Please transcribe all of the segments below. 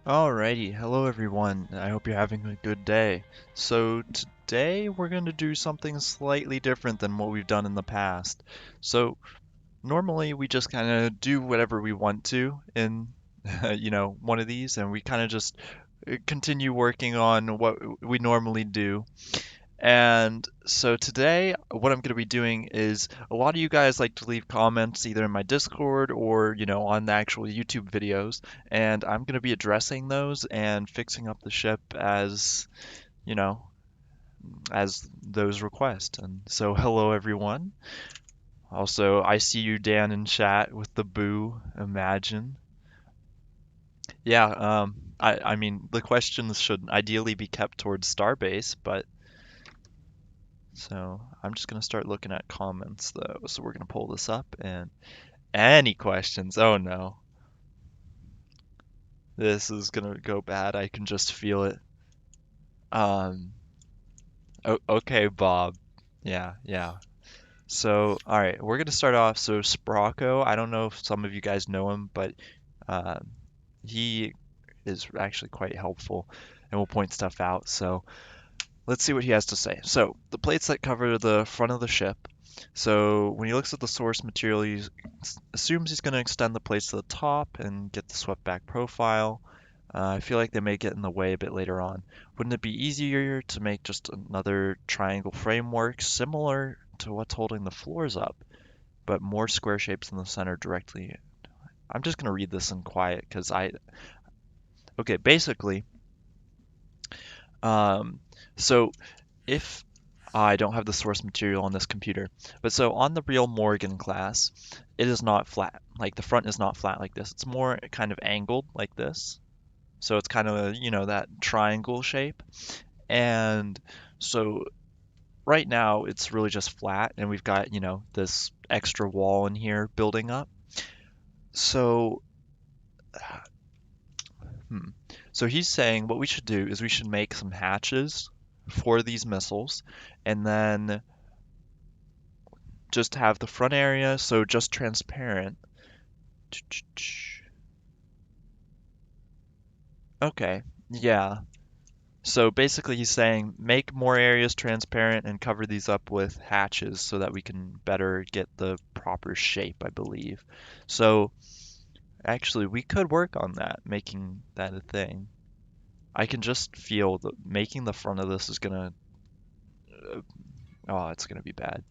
Alrighty, hello everyone. I hope you're having a good day. So today we're going to do something slightly different than what we've done in the past. So normally we just kind of do whatever we want to in one of these and we kind of just continue working on what we normally do. And so today, what I'm going to be doing is a lot of you guys like to leave comments either in my Discord or, on the actual YouTube videos. And I'm going to be addressing those and fixing up the ship you know, as those request. And so, hello everyone. Also, I see you, Dan, in chat with the boo, imagine. Yeah, I mean, the questions should ideally be kept towards Starbase, but so I'm just going to start looking at comments though. So we're going to pull this up and any questions? Oh no. This is gonna go bad. I can just feel it. Um, okay, Bob. Yeah, yeah. So, all right, we're gonna start off. So, Sprocco, I don't know if some of you guys know him, but um, he is actually quite helpful and will point stuff out. So, let's see what he has to say. So, the plates that cover the front of the ship. So, when he looks at the source material, he assumes he's going to extend the plates to the top and get the swept back profile. I feel like they may get in the way a bit later on. Wouldn't it be easier to make just another triangle framework similar to what's holding the floors up, but more square shapes in the center directly? I'm just going to read this in quiet because okay, basically, um, so if I don't have the source material on this computer, but so on the real Morrigan class, it is not flat. Like the front is not flat like this. It's more kind of angled like this. So it's kind of, that triangle shape. And so right now it's really just flat and we've got, this extra wall in here building up. So, hmm. So he's saying what we should do is we should make some hatches for these missiles and then just have the front area, so just transparent. Okay, yeah. So basically he's saying make more areas transparent and cover these up with hatches so that we can better get the proper shape, I believe. So actually we could work on that, making that a thing. I can just feel that making the front of this is gonna, oh, it's gonna be bad.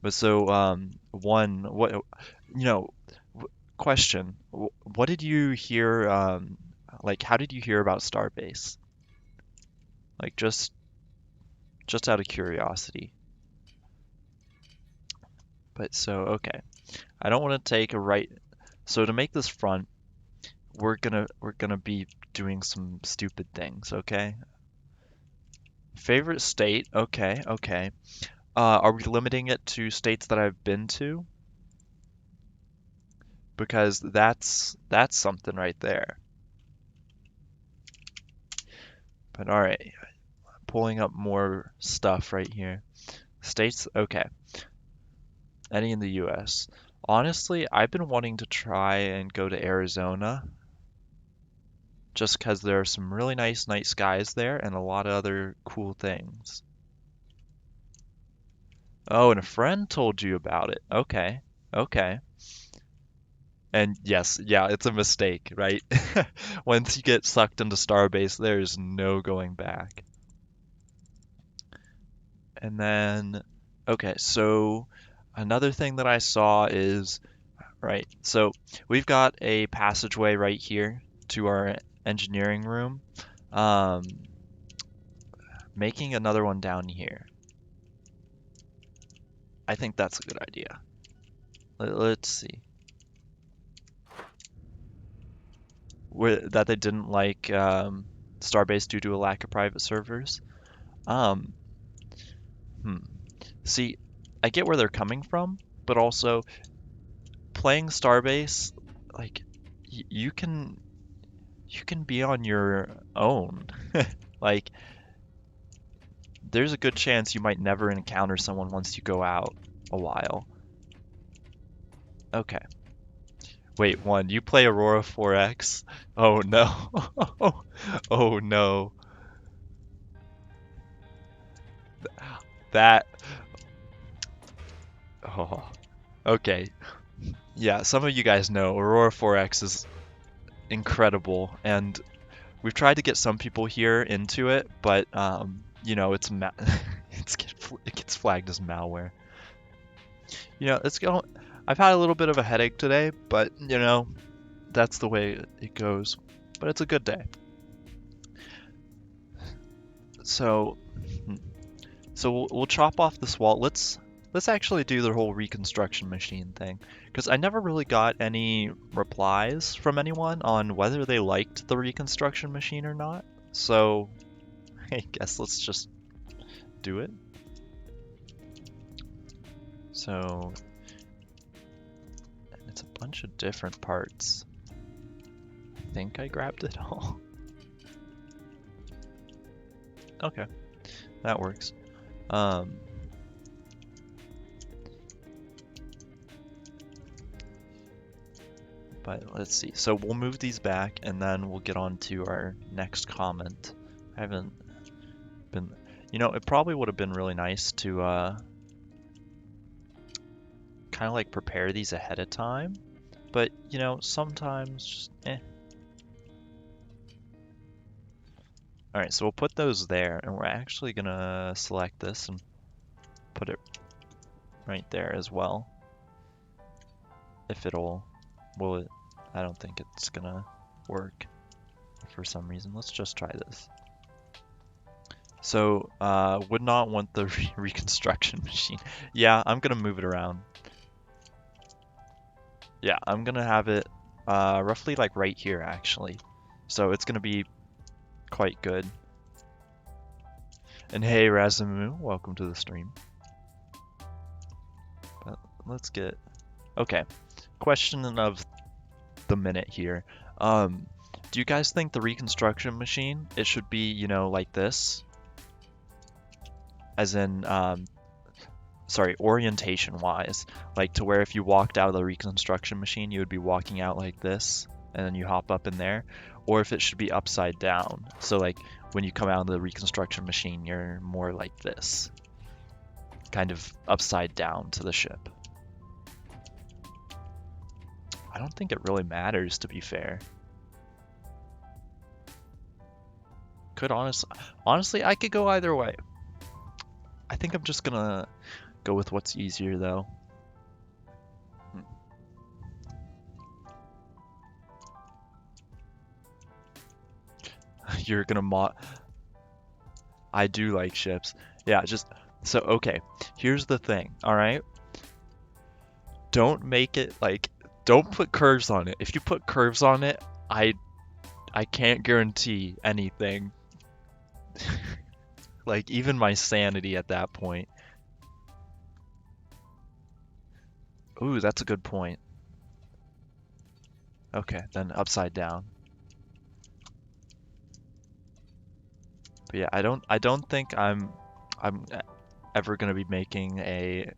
But so, you know, question, what did you hear, like, how did you hear about Starbase? Like, just out of curiosity. But so, okay. I don't want to take a right. So to make this front, we're gonna be doing some stupid things, okay? Favorite state, okay, okay. Are we limiting it to states that I've been to? Because that's something right there. But all right, pulling up more stuff right here. States, okay. Any in the US. Honestly, I've been wanting to try and go to Arizona just because there are some really nice night skies there and a lot of other cool things. Oh, and a friend told you about it. Okay. Okay. And yes, yeah, it's a mistake, right? Once you get sucked into Starbase, there's no going back. And then, okay, so another thing that I saw is, right, so we've got a passageway right here to our engineering room. Um, Making another one down here. I think that's a good idea. Let's see. That they didn't like Starbase due to a lack of private servers. Um, hmm. See, I get where they're coming from, but also playing Starbase, like you can be on your own. Like there's a good chance you might never encounter someone once you go out a while. Okay. Wait, one, you play Aurora 4X? Oh no. Oh no. That oh. Okay. Yeah, some of you guys know Aurora 4X is incredible and we've tried to get some people here into it, but it gets flagged as malware. It's going. I've had a little bit of a headache today, but that's the way it goes. But it's a good day. So, hmm, so we'll chop off this wall. Let's actually do the whole reconstruction machine thing, because I never really got any replies from anyone on whether they liked the reconstruction machine or not. So, I guess let's just do it. So, it's a bunch of different parts. think I grabbed it all. Okay, that works. But let's see. So we'll move these back and then we'll get on to our next comment. I haven't been, you know, it probably would have been really nice to kind of like prepare these ahead of time. But, you know, sometimes just Alright, so we'll put those there and we're actually gonna select this and put it right there as well. If will it, I don't think it's gonna work for some reason. Let's just try this. So, would not want the reconstruction machine. Yeah, I'm gonna move it around. Yeah, I'm gonna have it roughly like right here actually. So it's gonna be quite good. And hey Razumu, welcome to the stream. But let's get, okay. Question of the minute here. Do you guys think the reconstruction machine, it should be, you know, like this? As in, sorry, orientation wise, like to where if you walked out of the reconstruction machine, you would be walking out like this, and then you hop up in there, or if it should be upside down. So like when you come out of the reconstruction machine, you're more like this, kind of upside down to the ship. I don't think it really matters, to be fair. Could honestly, I could go either way. I think I'm just gonna go with what's easier though. You're gonna mod. I do like ships. Yeah, just so okay. Here's the thing, all right? Don't make it like, don't put curves on it. If you put curves on it, I can't guarantee anything. Like even my sanity at that point. Ooh, that's a good point. Okay, then upside down. But yeah, I don't think I'm ever gonna be making a.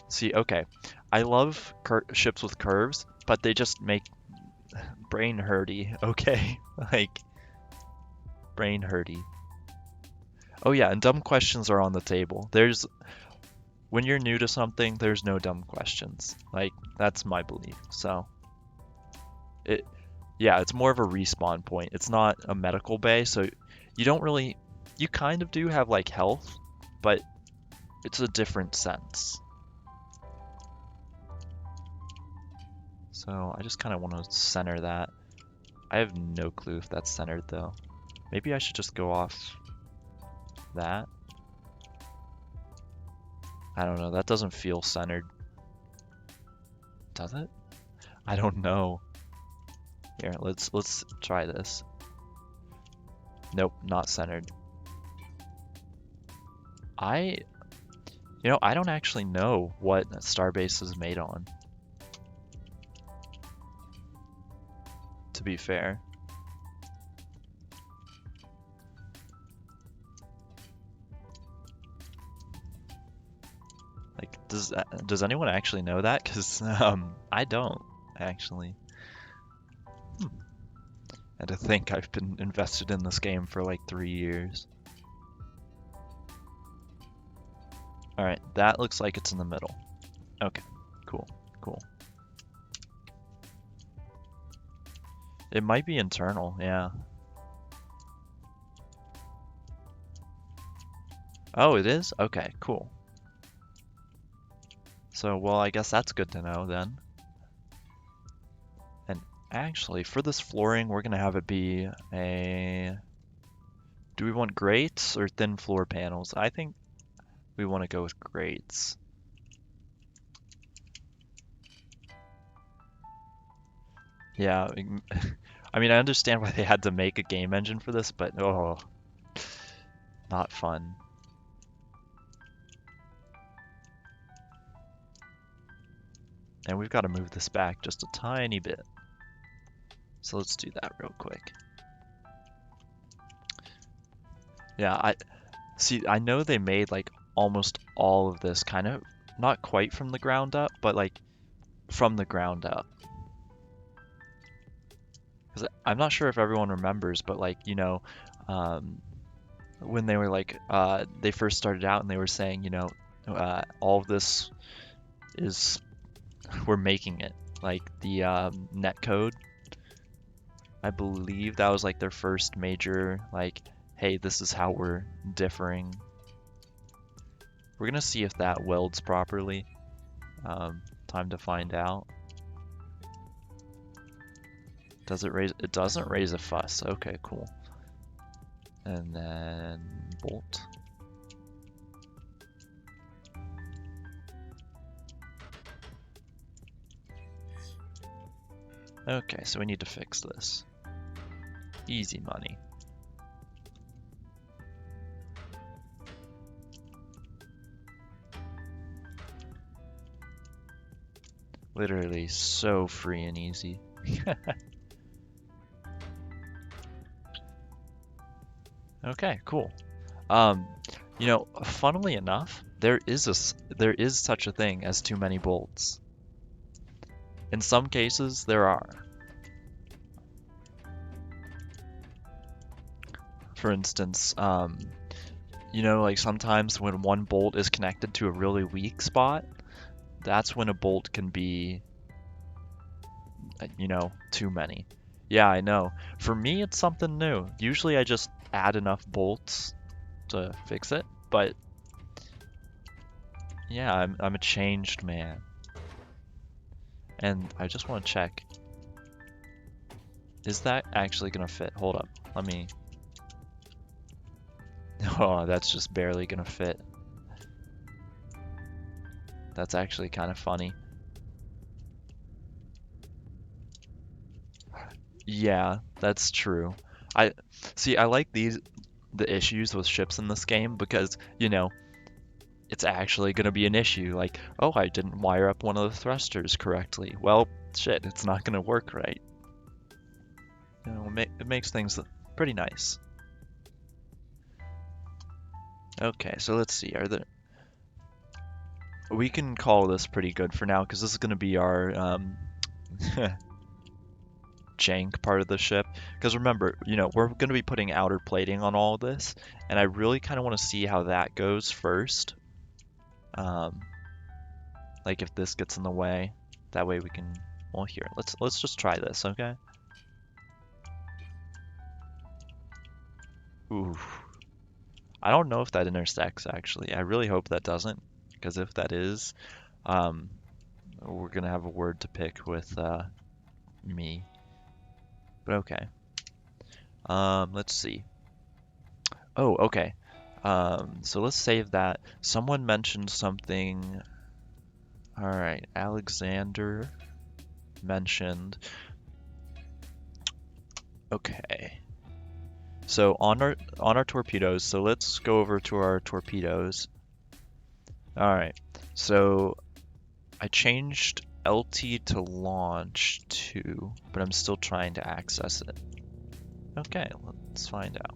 See, okay, I love ships with curves, but they just make brain hurty. Okay, like brain hurty. Oh yeah, and dumb questions are on the table. When you're new to something, there's no dumb questions. Like that's my belief. So yeah, it's more of a respawn point. It's not a medical bay, so you don't really, you kind of do have like health, but it's a different sense. So I just kind of want to center that. I have no clue if that's centered though. Maybe I should just go off that. I don't know, that doesn't feel centered. Does it? I don't know. Here, let's try this. Nope, not centered. I don't actually know what Starbase is made on, to be fair. Like, does anyone actually know that? Because I don't actually. And to think I've been invested in this game for like 3 years. Alright, that looks like it's in the middle. Okay, cool. It might be internal, yeah. Oh, it is? Okay, cool. So, well, I guess that's good to know then. And actually, for this flooring, we're gonna have it be a... Do we want grates or thin floor panels? I think we want to go with grates. Yeah, I mean, I understand why they had to make a game engine for this, but oh, not fun. And we've got to move this back just a tiny bit. So let's do that real quick. Yeah, I know they made like almost all of this kind of not quite from the ground up, but like from the ground up. Because I'm not sure if everyone remembers, but like, um, when they were like, they first started out and they were saying, all of this is, we're making it. Like the net code, I believe that was like their first major, like, hey, this is how we're differing. We're gonna see if that welds properly. Time to find out. Does it raise? It doesn't raise a fuss. Okay, cool. And then bolt. Okay, so we need to fix this. Easy money. Literally so free and easy. Okay, cool. Funnily enough, there is such a thing as too many bolts. In some cases, there are. For instance, like sometimes when one bolt is connected to a really weak spot, that's when a bolt can be, too many. Yeah, I know. For me, it's something new. Usually I just add enough bolts to fix it, but yeah, I'm a changed man. And I just want to check. Is that actually gonna fit? Hold up. Let me... Oh, that's just barely gonna fit. That's actually kind of funny. Yeah, that's true. I see, I like the issues with ships in this game because, it's actually going to be an issue. Like, oh, I didn't wire up one of the thrusters correctly. Well, shit, it's not going to work right. It makes things pretty nice. Okay, so let's see. We can call this pretty good for now because this is going to be our jank part of the ship. Because remember, we're going to be putting outer plating on all of this, and I really kind of want to see how that goes first. Like if this gets in the way, that way we can. Well, here, let's just try this, okay? Ooh, I don't know if that intersects actually. I really hope that doesn't, because if that is, um, we're gonna have a word to pick with me. But okay. Let's see. Oh, okay. So let's save that. Someone mentioned something. All right, Alexander mentioned. Okay. So on our torpedoes, so let's go over to our torpedoes. All right. So I changed LT to launch to, but I'm still trying to access it. Okay, let's find out.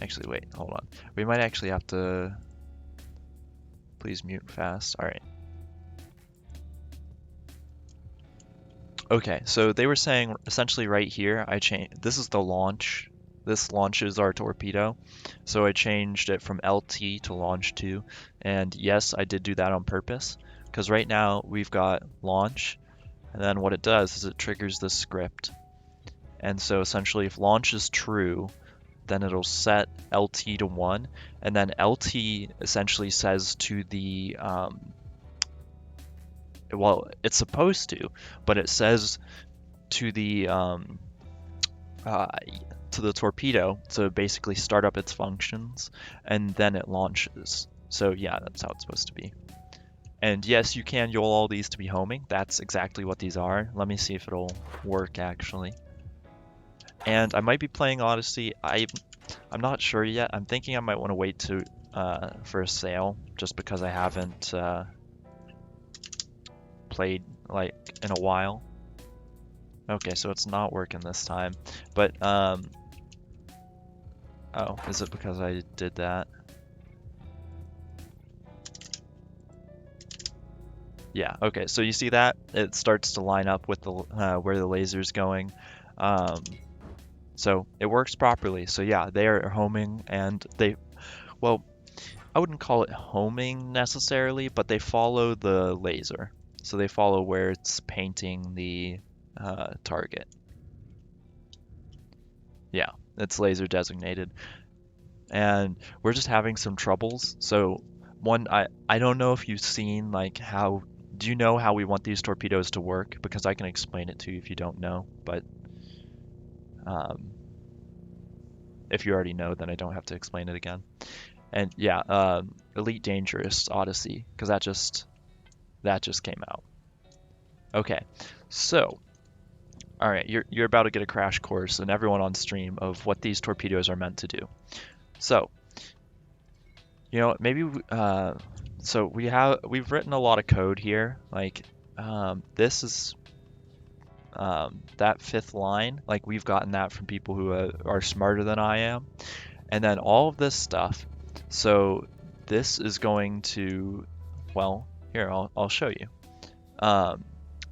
Actually, wait, hold on. We might actually have to, please mute fast. All right. Okay, so they were saying essentially right here, this is the launch. This launches our torpedo. So I changed it from LT to launch to. And yes, I did do that on purpose. Because right now we've got launch. And then what it does is it triggers this script. And so essentially if launch is true, then it'll set LT to 1. And then LT essentially says to the, well, it's supposed to, but it says to the uh, torpedo to basically start up its functions, and then it launches. So yeah, that's how it's supposed to be. And yes, you can YOL all these to be homing. That's exactly what these are. Let me see if it'll work actually. And I might be playing Odyssey. I'm not sure yet. I'm thinking I might want to wait to for a sale just because I haven't played like in a while. Okay, so it's not working this time. But, oh, is it because I did that? Yeah, okay, so you see that? It starts to line up with the where the laser's going. Um, so it works properly. So yeah, they are homing and well, I wouldn't call it homing necessarily, but they follow the laser. So they follow where it's painting the target. Yeah, it's laser designated. And we're just having some troubles. So one, I don't know if you've seen like how, do you know how we want these torpedoes to work? Because I can explain it to you if you don't know, but um, if you already know, then I don't have to explain it again. And yeah, Elite Dangerous Odyssey, because that just came out. Okay, so all right, you're about to get a crash course, and everyone on stream of what these torpedoes are meant to do. So maybe so we've written a lot of code here. Like this is that fifth line. Like we've gotten that from people who are smarter than I am, and then all of this stuff. So this is going to, well, here I'll show you. Um,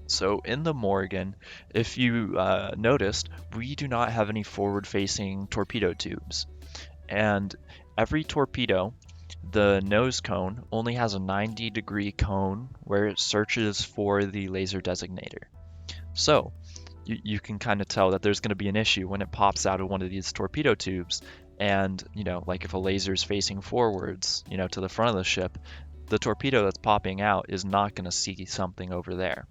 so in the Morrigan, if you noticed, we do not have any forward-facing torpedo tubes. And every torpedo, the nose cone only has a 90-degree cone where it searches for the laser designator. So you can kind of tell that there's going to be an issue when it pops out of one of these torpedo tubes. And, like if a laser is facing forwards, to the front of the ship, the torpedo that's popping out is not going to see something over there.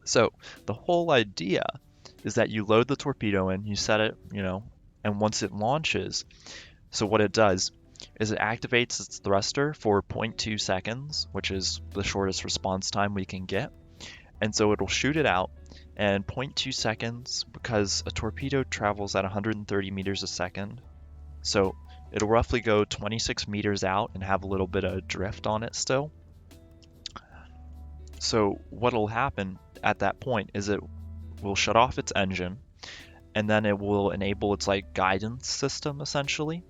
So the whole idea is that you load the torpedo in, you set it, and once it launches, so what it does is it activates its thruster for 0.2 seconds, which is the shortest response time we can get. And so it'll shoot it out, and 0.2 seconds, because a torpedo travels at 130 meters a second, so it'll roughly go 26 meters out and have a little bit of drift on it still. So what'll happen at that point is it will shut off its engine, and then it will enable its like guidance system essentially.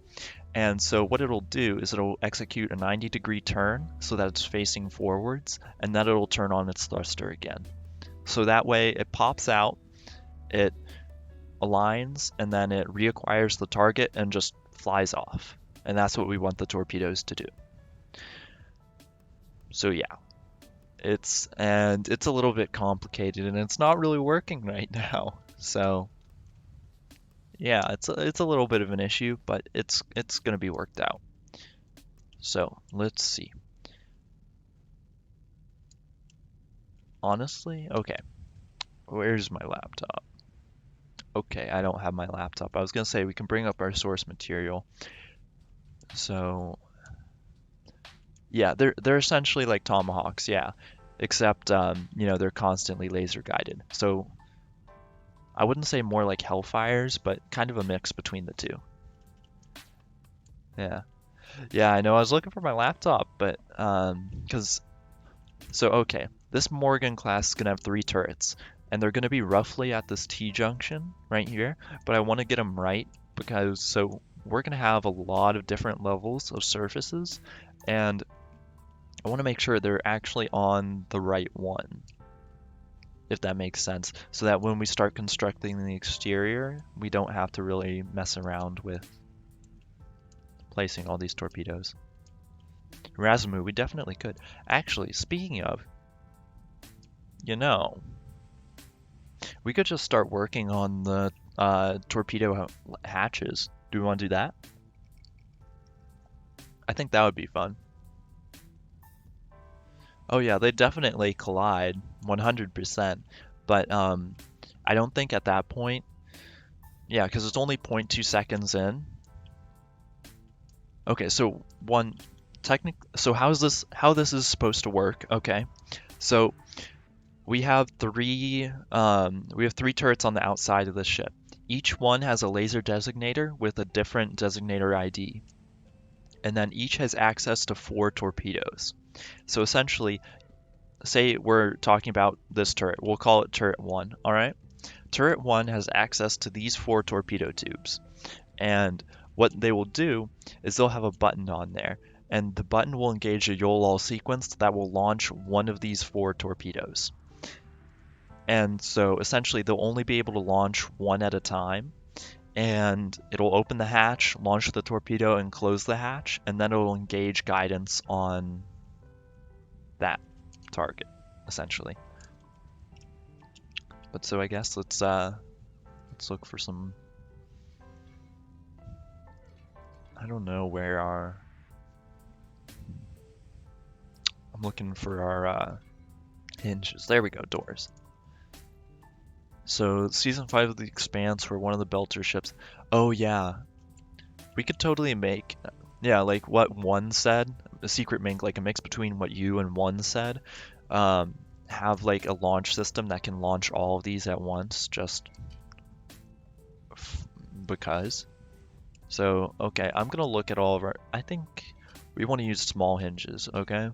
And so what it'll do is it'll execute a 90-degree turn so that it's facing forwards, and then it'll turn on its thruster again. So that way it pops out, it aligns, and then it reacquires the target and just flies off. And that's what we want the torpedoes to do. So yeah, it's a little bit complicated and it's not really working right now. So yeah, it's a little bit of an issue, but it's gonna be worked out. So let's see. Honestly, okay. Where's my laptop? Okay, I don't have my laptop. I was gonna say we can bring up our source material. So yeah, they're essentially like tomahawks, yeah. Except they're constantly laser guided. So I wouldn't say more like Hellfires, but kind of a mix between the two. Yeah. Yeah, I know. I was looking for my laptop, but so okay, this Morrigan class is gonna have 3 turrets, and they're gonna be roughly at this T-junction right here, but I want to get them right because so we're gonna have a lot of different levels of surfaces, and I want to make sure they're actually on the right one, if that makes sense, so that when we start constructing the exterior, we don't have to really mess around with placing all these torpedoes. Razumu, we definitely could. Actually, speaking of, you know, we could just start working on the torpedo hatches. Do we want to do that? I think that would be fun. Oh yeah, they definitely collide, 100%. But I don't think at that point, yeah, because it's only 0.2 seconds in. Okay, so how this is supposed to work? Okay, so we have three turrets on the outside of the ship. Each one has a laser designator with a different designator ID, and then each has access to 4 torpedoes. So essentially, say we're talking about this turret, we'll call it turret 1, all right? Turret 1 has access to these 4 torpedo tubes, and what they will do is they'll have a button on there, and the button will engage a YOLOL sequence that will launch one of these 4 torpedoes. And so essentially they'll only be able to launch one at a time, and it'll open the hatch, launch the torpedo, and close the hatch, and then it'll engage guidance on that target, essentially. But so I guess let's look for some. I don't know where our. I'm looking for our hinges. There we go, doors. So season 5 of The Expanse, where one of the Belter ships. Oh yeah, we could totally make. Yeah, like what one said, a secret mink, like a mix between what you and one said. Have like a launch system that can launch all of these at once, just because. So, okay, I'm gonna look at all of our. I think we want to use small hinges, okay?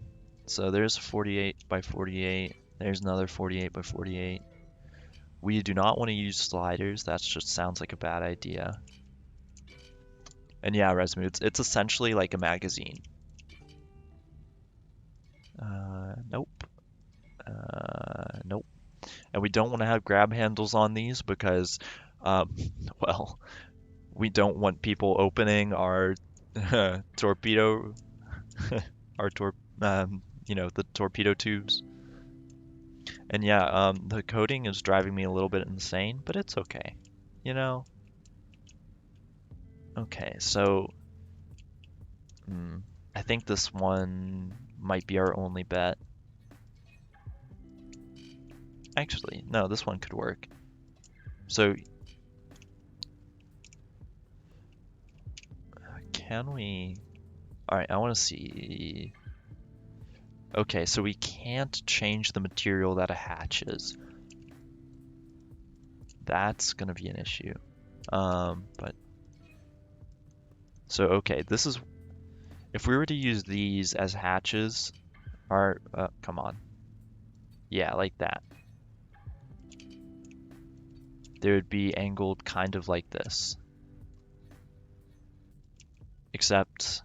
So there's 48 by 48. There's another 48 by 48. We do not want to use sliders. That just sounds like a bad idea. And yeah, Resmu, it's essentially like a magazine. Nope. Nope. And we don't want to have grab handles on these because, well, we don't want people opening our torpedo, our the torpedo tubes. And yeah, the coding is driving me a little bit insane, but it's okay, you know? Okay, so I think this one might be our only bet. Actually, no, this one could work. So, can we... Alright, I want to see... Okay, so we can't change the material that a hatch is. That's gonna be an issue. But... So, okay, this is... If we were to use these as hatches... come on. Yeah, like that. They would be angled kind of like this. Except...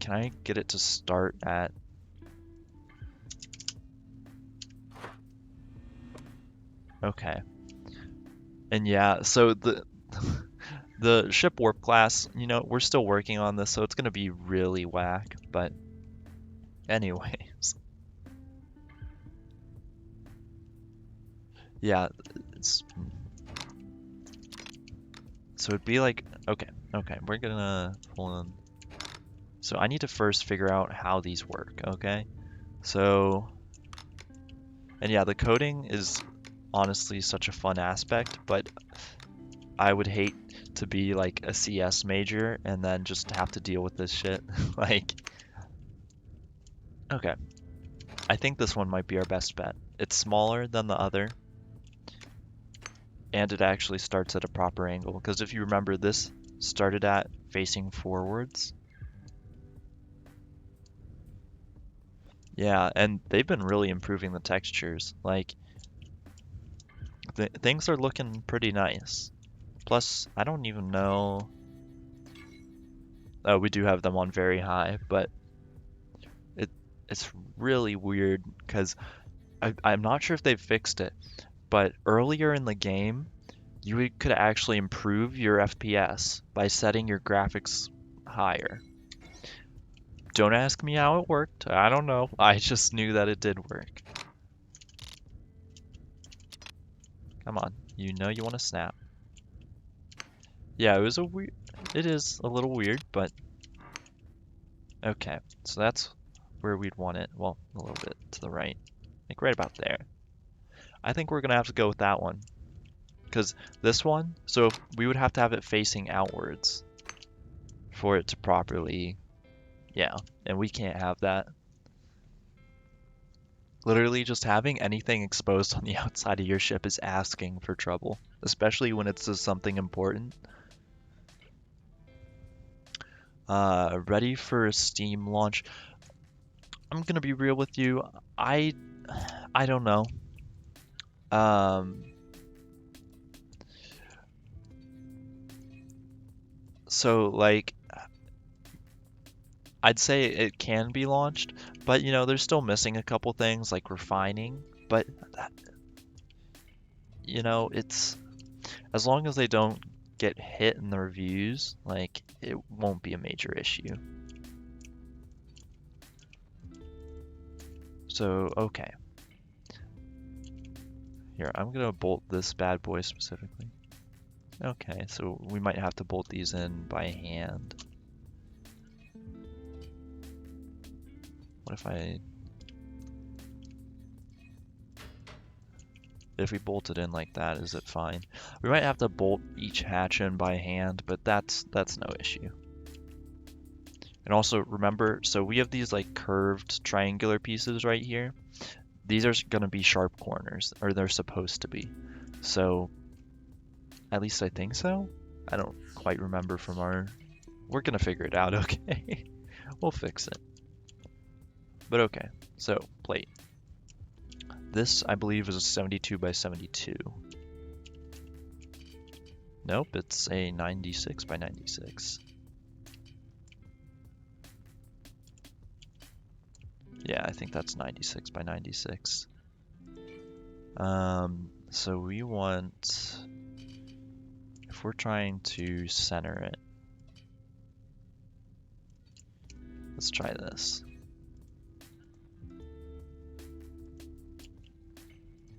Can I get it to start at... Okay. And yeah, so the ship warp class, we're still working on this, so it's gonna be really whack, but anyways. Yeah, so it'd be like, okay, we're gonna hold on. So I need to first figure out how these work, okay? So, and yeah, the coding is honestly such a fun aspect, but I would hate to be like a CS major and then just have to deal with this shit. Like, okay. I think this one might be our best bet. It's smaller than the other, and it actually starts at a proper angle, because if you remember, this started at facing forwards. Yeah, and they've been really improving the textures. Like, things are looking pretty nice. Plus, I don't even know... Oh, we do have them on very high, but it's really weird because I'm not sure if they've fixed it, but earlier in the game, you could actually improve your FPS by setting your graphics higher. Don't ask me how it worked. I don't know. I just knew that it did work. Come on. You know you want to snap. Yeah, it is a little weird, but okay. So that's where we'd want it. Well, a little bit to the right. Like right about there. I think we're gonna have to go with that one. Because this one, so we would have to have it facing outwards for it to properly, yeah, and we can't have that. Literally just having anything exposed on the outside of your ship is asking for trouble, especially when it's just something important. Ready for a Steam launch. I'm gonna be real with you. I don't know. So like I'd say it can be launched, but you know, they're still missing a couple things like refining, but you know, it's as long as they don't get hit in the reviews, like it won't be a major issue. So, okay. Here, I'm gonna bolt this bad boy specifically. Okay, so we might have to bolt these in by hand. What if we bolt it in like that, is it fine? We might have to bolt each hatch in by hand, but that's no issue. And also remember, so we have these like curved triangular pieces right here. These are gonna be sharp corners, or they're supposed to be. So, at least I think so. I don't quite remember from our... We're gonna figure it out, okay? We'll fix it. But okay, so plate. This, I believe, is a 72 by 72. Nope, it's a 96 by 96. Yeah, I think that's 96 by 96. So we want, if we're trying to center it, let's try this.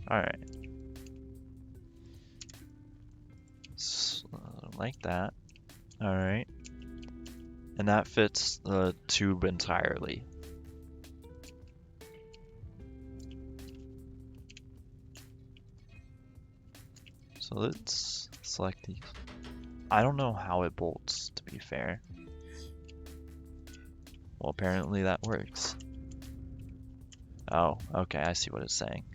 Alright. So, like that. Alright. And that fits the tube entirely. So let's select these. I don't know how it bolts, to be fair. Well, apparently that works. Oh, okay, I see what it's saying.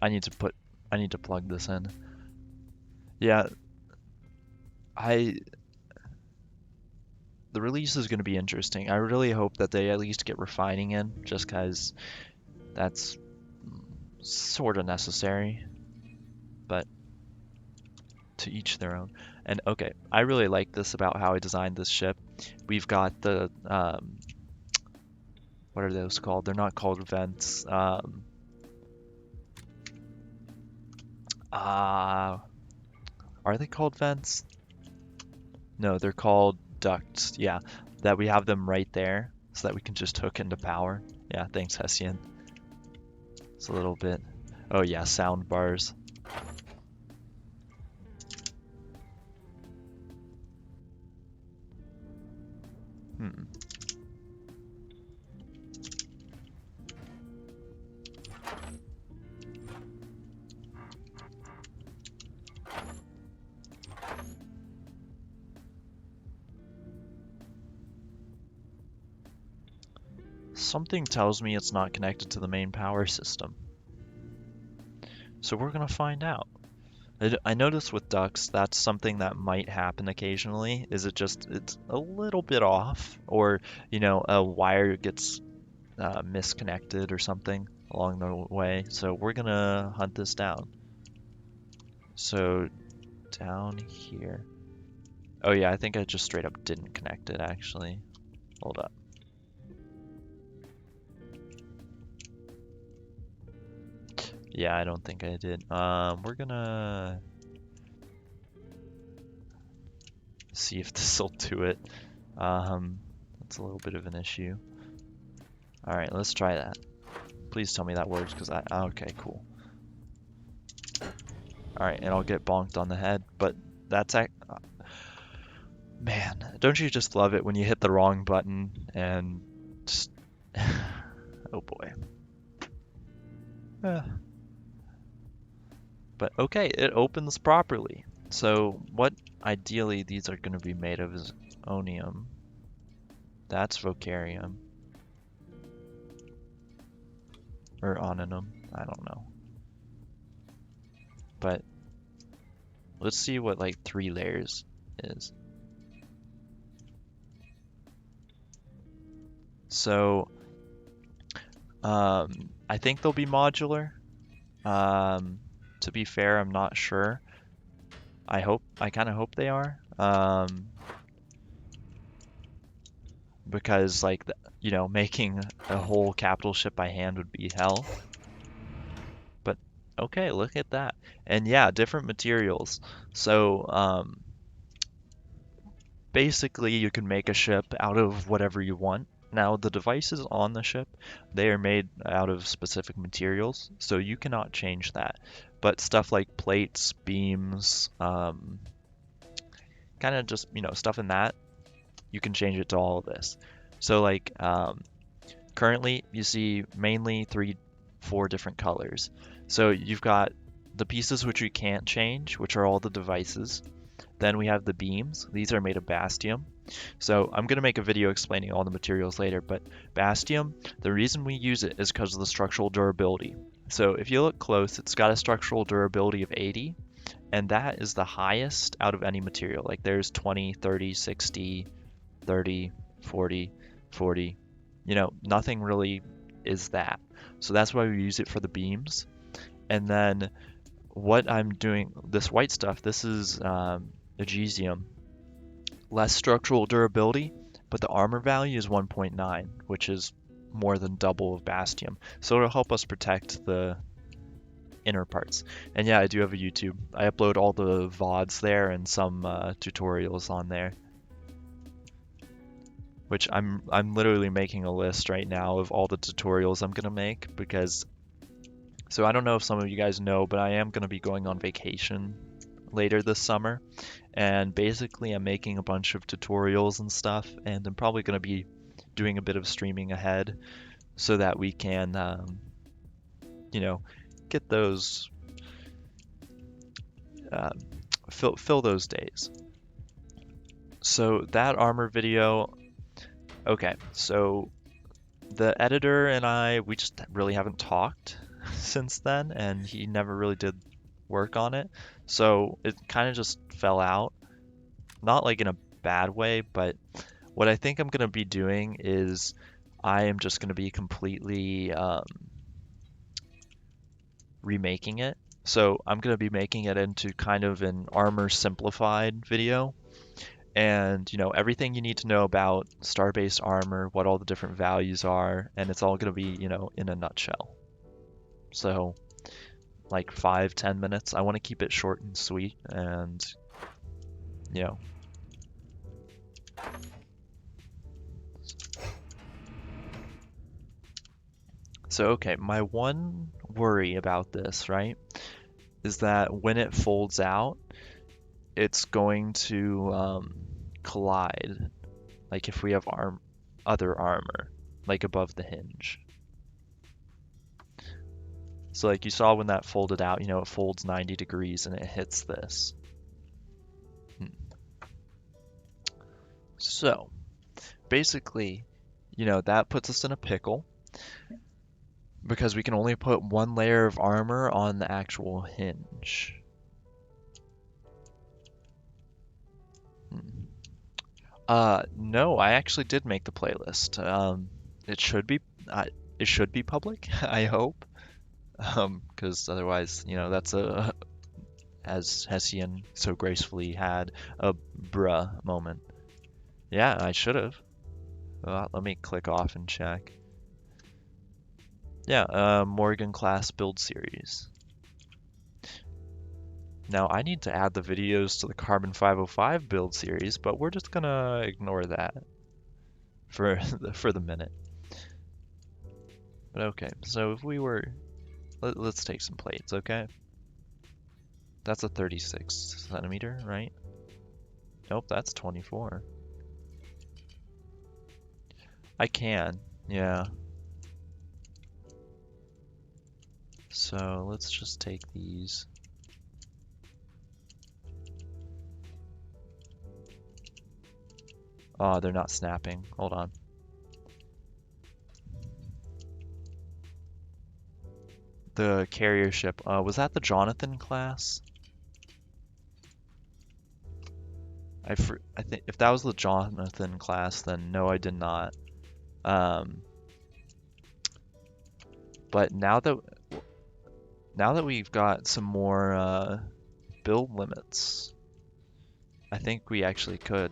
I need to plug this in. Yeah, the release is going to be interesting. I really hope that they at least get refining in, just because that's sort of necessary, but to each their own. And okay, I really like this about how I designed this ship. We've got the, what are those called? They're not called vents. Are they called vents? No, they're called ducts. Yeah, that we have them right there so that we can just hook into power. Yeah, thanks, Hessian. It's a little bit. Oh yeah, sound bars. Hmm. Something tells me it's not connected to the main power system. So we're gonna find out. I noticed with ducts, that's something that might happen occasionally. Is it just, it's a little bit off, or, you know, a wire gets misconnected or something along the way. So we're gonna hunt this down. So down here. Oh yeah, I think I just straight up didn't connect it actually. Hold up. Yeah, I don't think I did. We're gonna see if this will do it. That's a little bit of an issue. All right, let's try that. Please tell me that works, because okay, cool. All right, and I'll get bonked on the head, but that's man, don't you just love it when you hit the wrong button and just oh boy. But okay, it opens properly. So what ideally these are going to be made of is onium. That's vocarium. Or oninum, I don't know. But let's see what like 3 layers is. So I think they'll be modular. To be fair, I'm not sure. I kind of hope they are. Because like, making a whole capital ship by hand would be hell. But okay, look at that. And yeah, different materials. So, basically you can make a ship out of whatever you want. Now, the devices on the ship, they are made out of specific materials, so you cannot change that. But stuff like plates, beams, kind of just, stuff in that, you can change it to all of this. So like, currently you see mainly four different colors. So you've got the pieces which we can't change, which are all the devices. Then we have the beams. These are made of bastium. So I'm going to make a video explaining all the materials later, but bastium, the reason we use it is because of the structural durability. So if you look close, it's got a structural durability of 80, and that is the highest out of any material. Like there's 20, 30, 60, 30, 40, 40. Nothing really is that. So that's why we use it for the beams. And then what I'm doing, this white stuff, this is Agesium. Less structural durability, but the armor value is 1.9, which is more than double of Bastium. So it'll help us protect the inner parts. And yeah, I do have a YouTube. I upload all the VODs there and some tutorials on there. Which I'm literally making a list right now of all the tutorials I'm gonna make because so I don't know if some of you guys know, but I am gonna be going on vacation later this summer. And basically I'm making a bunch of tutorials and stuff, and I'm probably going to be doing a bit of streaming ahead so that we can, you know, get those, uh, fill those days. So that armor video, okay, so the editor and we just really haven't talked since then, and he never really did work on it. So it kind of just fell out. Not like in a bad way, but what I think I'm going to be doing is I am just going to be completely remaking it. So I'm going to be making it into kind of an armor simplified video. And, everything you need to know about STARBASE armor, what all the different values are, and it's all going to be, in a nutshell. So, like 5-10 minutes. I want to keep it short and sweet and, you know, So, okay, my one worry about this, right, is that when it folds out, it's going to collide. Like if we have other armor, like above the hinge. So like you saw when that folded out, it folds 90 degrees and it hits this. So, basically, that puts us in a pickle because we can only put one layer of armor on the actual hinge. No, I actually did make the playlist. It should be, it should be public, I hope, because otherwise, that's as Hessian so gracefully had, a bruh moment. Yeah, I should have. Let me click off and check. Yeah, Morrigan class build series. Now I need to add the videos to the Carbon 505 build series, but we're just gonna ignore that for the minute. But okay, so if we were, let's take some plates, okay? That's a 36 centimeter, right? Nope, that's 24. I can, yeah. So let's just take these. Oh, they're not snapping. Hold on. The carrier ship. Was that the Jonathan class? I think if that was the Jonathan class, then no, I did not. But now now that we've got some more build limits, I think we actually could.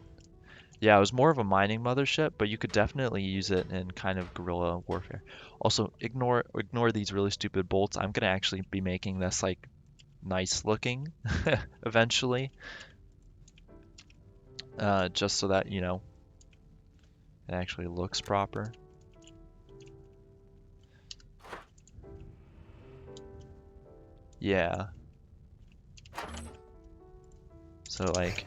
Yeah, it was more of a mining mothership, but you could definitely use it in kind of guerrilla warfare. Also, ignore these really stupid bolts. I'm gonna actually be making this like nice looking eventually, just so that, you know, it actually looks proper. Yeah. So like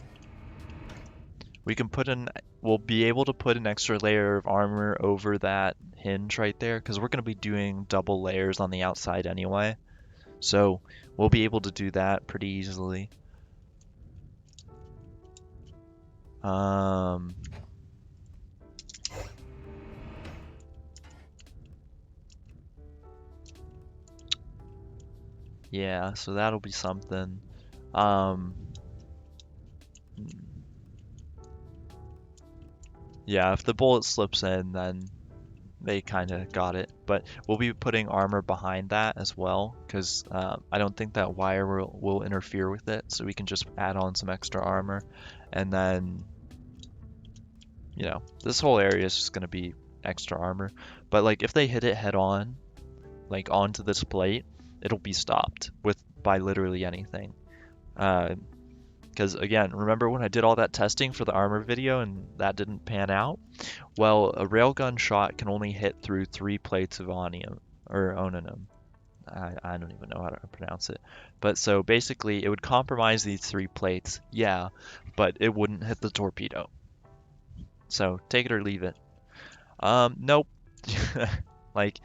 we'll be able to put an extra layer of armor over that hinge right there because we're going to be doing double layers on the outside anyway. So we'll be able to do that pretty easily. Yeah, so that'll be something. Um, yeah, if the bullet slips in, then they kind of got it. But we'll be putting armor behind that as well, because I don't think that wire will interfere with it. So we can just add on some extra armor, and then, you know, this whole area is just going to be extra armor. But like if they hit it head on, like onto this plate, it'll be stopped by literally anything. Because again, remember when I did all that testing for the armor video and that didn't pan out? Well, a railgun shot can only hit through 3 plates of onium or onunum. I don't even know how to pronounce it. But so basically, it would compromise these 3 plates, yeah, but it wouldn't hit the torpedo. So take it or leave it. Nope. Like,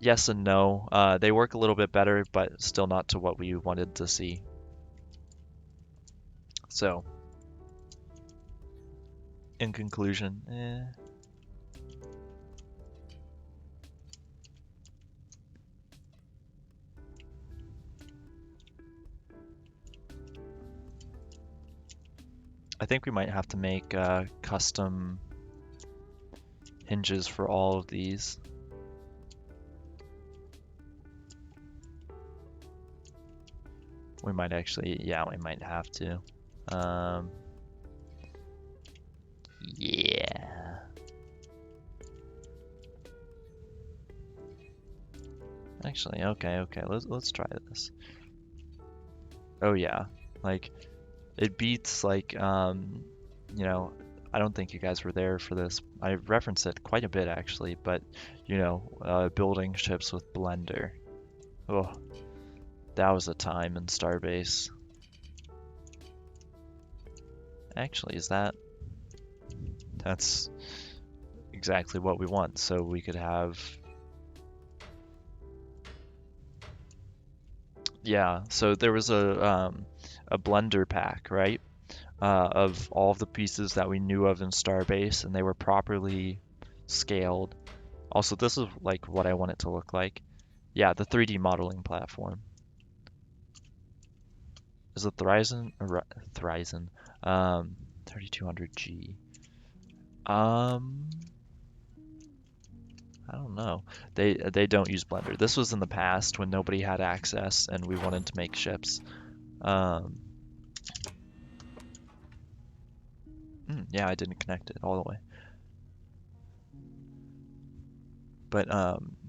yes and no. They work a little bit better, but still not to what we wanted to see. So, in conclusion, I think we might have to make custom hinges for all of these. We might actually, yeah, we might have to. Yeah. Actually, okay, let's try this. Oh yeah, like it beats like you know, I don't think you guys were there for this. I referenced it quite a bit actually, but you know, building ships with Blender. Oh, that was a time in Starbase. Actually, that's exactly what we want. So we could have, yeah. So there was a Blender pack, right? Of all of the pieces that we knew of in Starbase, and they were properly scaled. Also, this is like what I want it to look like. Yeah, the 3D modeling platform. Is it Thryzen or Thryzen? 3200G. I don't know. They don't use Blender. This was in the past when nobody had access and we wanted to make ships. Yeah, I didn't connect it all the way. But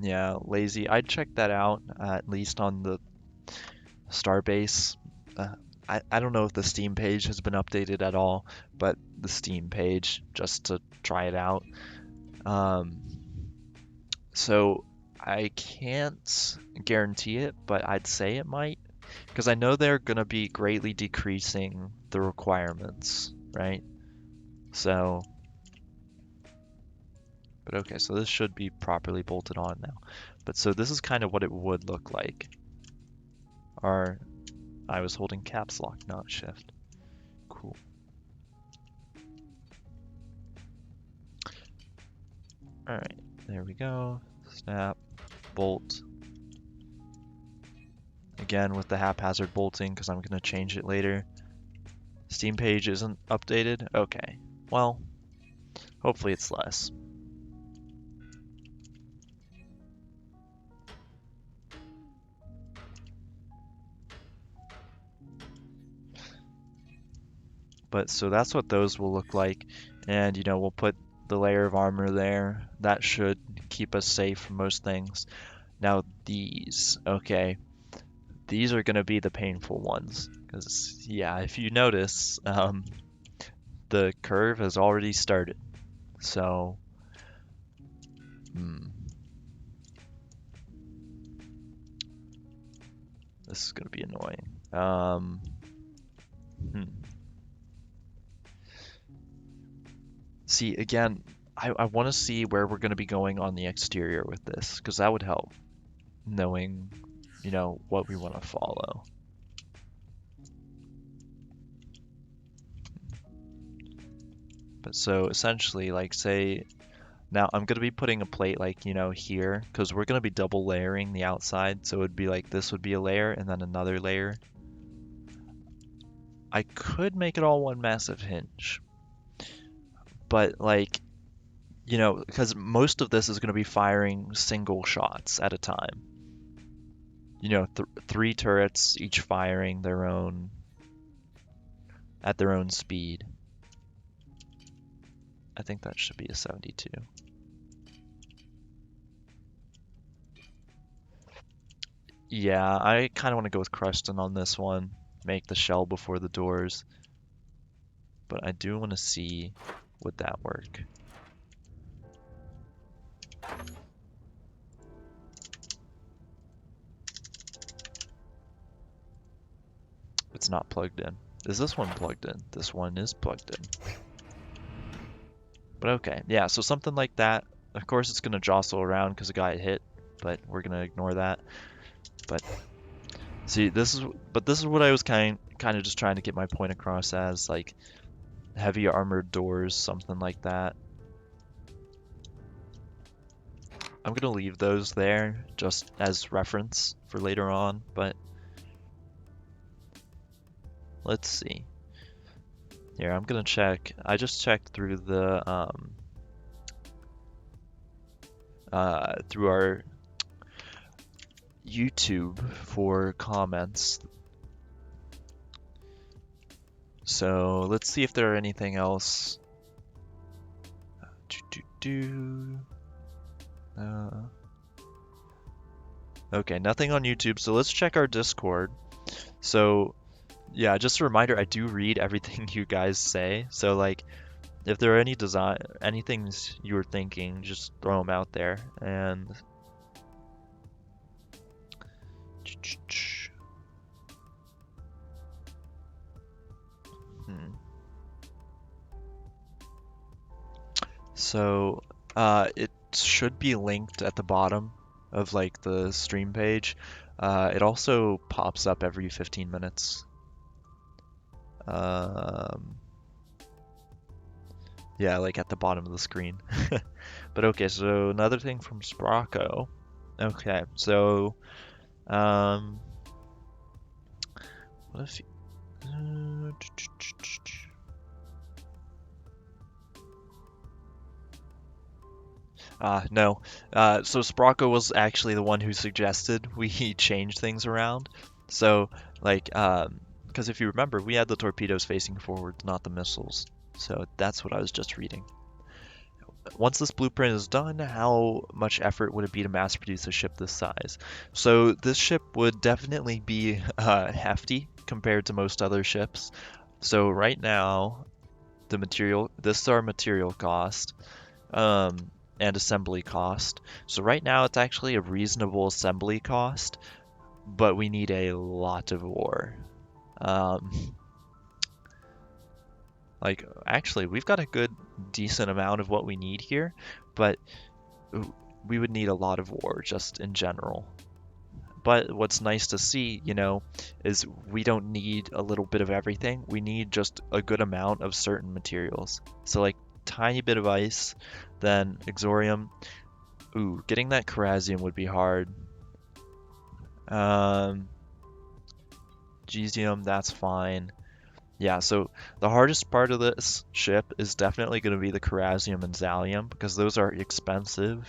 yeah, lazy. I'd check that out at least on the Starbase. I don't know if the Steam page has been updated at all, but the Steam page just to try it out. So I can't guarantee it, but I'd say it might, because I know they're going to be greatly decreasing the requirements, right? So, but okay, so this should be properly bolted on now. But so this is kind of what it would look like. I was holding caps lock, not shift. Cool. All right, there we go. Snap, bolt. Again with the haphazard bolting because I'm going to change it later. Steam page isn't updated? Okay. Well, hopefully it's less. But so that's what those will look like. And, we'll put the layer of armor there. That should keep us safe from most things. Now these, okay, these are going to be the painful ones. Because, yeah, if you notice, the curve has already started. So, this is going to be annoying. See, again, I want to see where we're going to be going on the exterior with this, because that would help, knowing, what we want to follow. But so essentially, like, say, now I'm going to be putting a plate, like, here, because we're going to be double layering the outside, so it would be like this would be a layer and then another layer. I could make it all one massive hinge, but, like, because most of this is going to be firing single shots at a time. Three turrets, each firing at their own speed. I think that should be a 72. Yeah, I kind of want to go with Creston on this one. Make the shell before the doors. But I do want to see, would that work? It's not plugged in. Is this one plugged in? This one is plugged in. But okay, yeah, so something like that. Of course it's going to jostle around because it got hit, but we're going to ignore that. But see, this is what I was kind of just trying to get my point across as, like, heavy armored doors, something like that. I'm going to leave those there just as reference for later on, but let's see. Here, I'm going to check. I just checked through the through our YouTube for comments. So let's see if there are anything else. Okay, nothing on YouTube. So let's check our Discord. So yeah, just a reminder, I do read everything you guys say. So, like, if there are any things you were thinking, just throw them out there. And so it should be linked at the bottom of, like, the stream page. It also pops up every 15 minutes. Yeah, like at the bottom of the screen. But okay, so another thing from Sprocco. Okay, so what if no. So Sprocco was actually the one who suggested we change things around. So, like, because if you remember, we had the torpedoes facing forward, not the missiles. So that's what I was just reading. Once this blueprint is done, how much effort would it be to mass produce a ship this size? So this ship would definitely be hefty compared to most other ships. So right now, this is our material cost and assembly cost. So right now it's actually a reasonable assembly cost, but we need a lot of ore. Like, actually, we've got a good, decent amount of what we need here, but we would need a lot of ore just in general. But what's nice to see, is we don't need a little bit of everything. We need just a good amount of certain materials. So, like, tiny bit of ice, then exorium. Ooh, getting that kerasium would be hard. Gesium, that's fine. Yeah, so the hardest part of this ship is definitely going to be the kerasium and thallium, because those are expensive.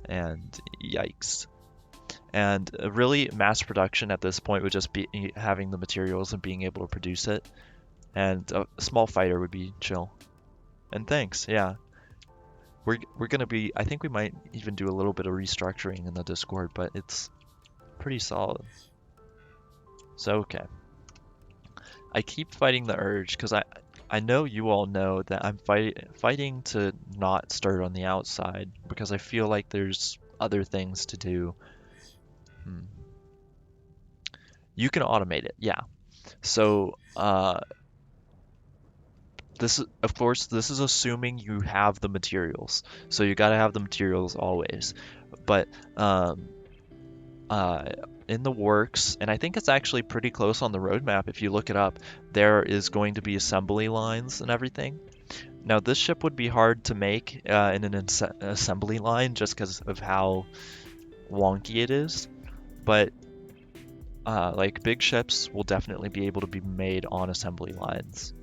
And yikes. And really, mass production at this point would just be having the materials and being able to produce it. And a small fighter would be chill. And thanks, yeah. We're gonna be, I think we might even do a little bit of restructuring in the Discord, but it's pretty solid. So, okay. I keep fighting the urge because I know you all know that I'm fighting to not start on the outside because I feel like there's other things to do. Hmm. You can automate it, yeah. So, this is, of course, this is assuming you have the materials. So you got to have the materials always. But um, uh, in the works, and I think it's actually pretty close on the roadmap if you look it up, there is going to be assembly lines and everything. Now, this ship would be hard to make in an assembly line just because of how wonky it is. But like big ships will definitely be able to be made on assembly lines.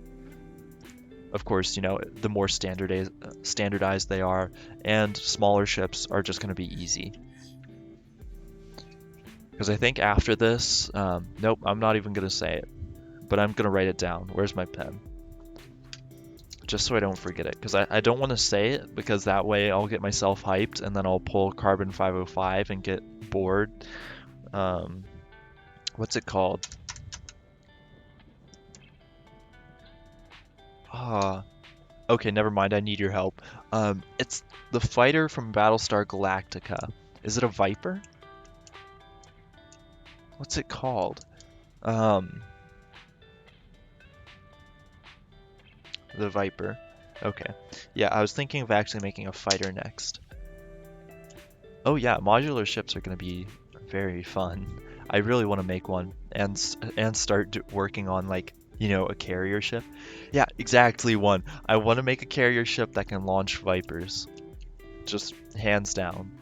Of course, you know, the more standardized they are, and smaller ships are just going to be easy. Because I think after this, nope, I'm not even going to say it, but I'm going to write it down. Where's my pen? Just so I don't forget it, because I don't want to say it, because that way I'll get myself hyped, and then I'll pull Carbon 505 and get bored. What's it called? Okay, never mind, I need your help. It's the fighter from Battlestar Galactica. Is it a Viper? What's it called? The Viper. Okay. Yeah, I was thinking of actually making a fighter next. Oh yeah, modular ships are going to be very fun. I really want to make one and start working on, like, you know, a carrier ship. Yeah, exactly one. I want to make a carrier ship that can launch Vipers. Just hands down.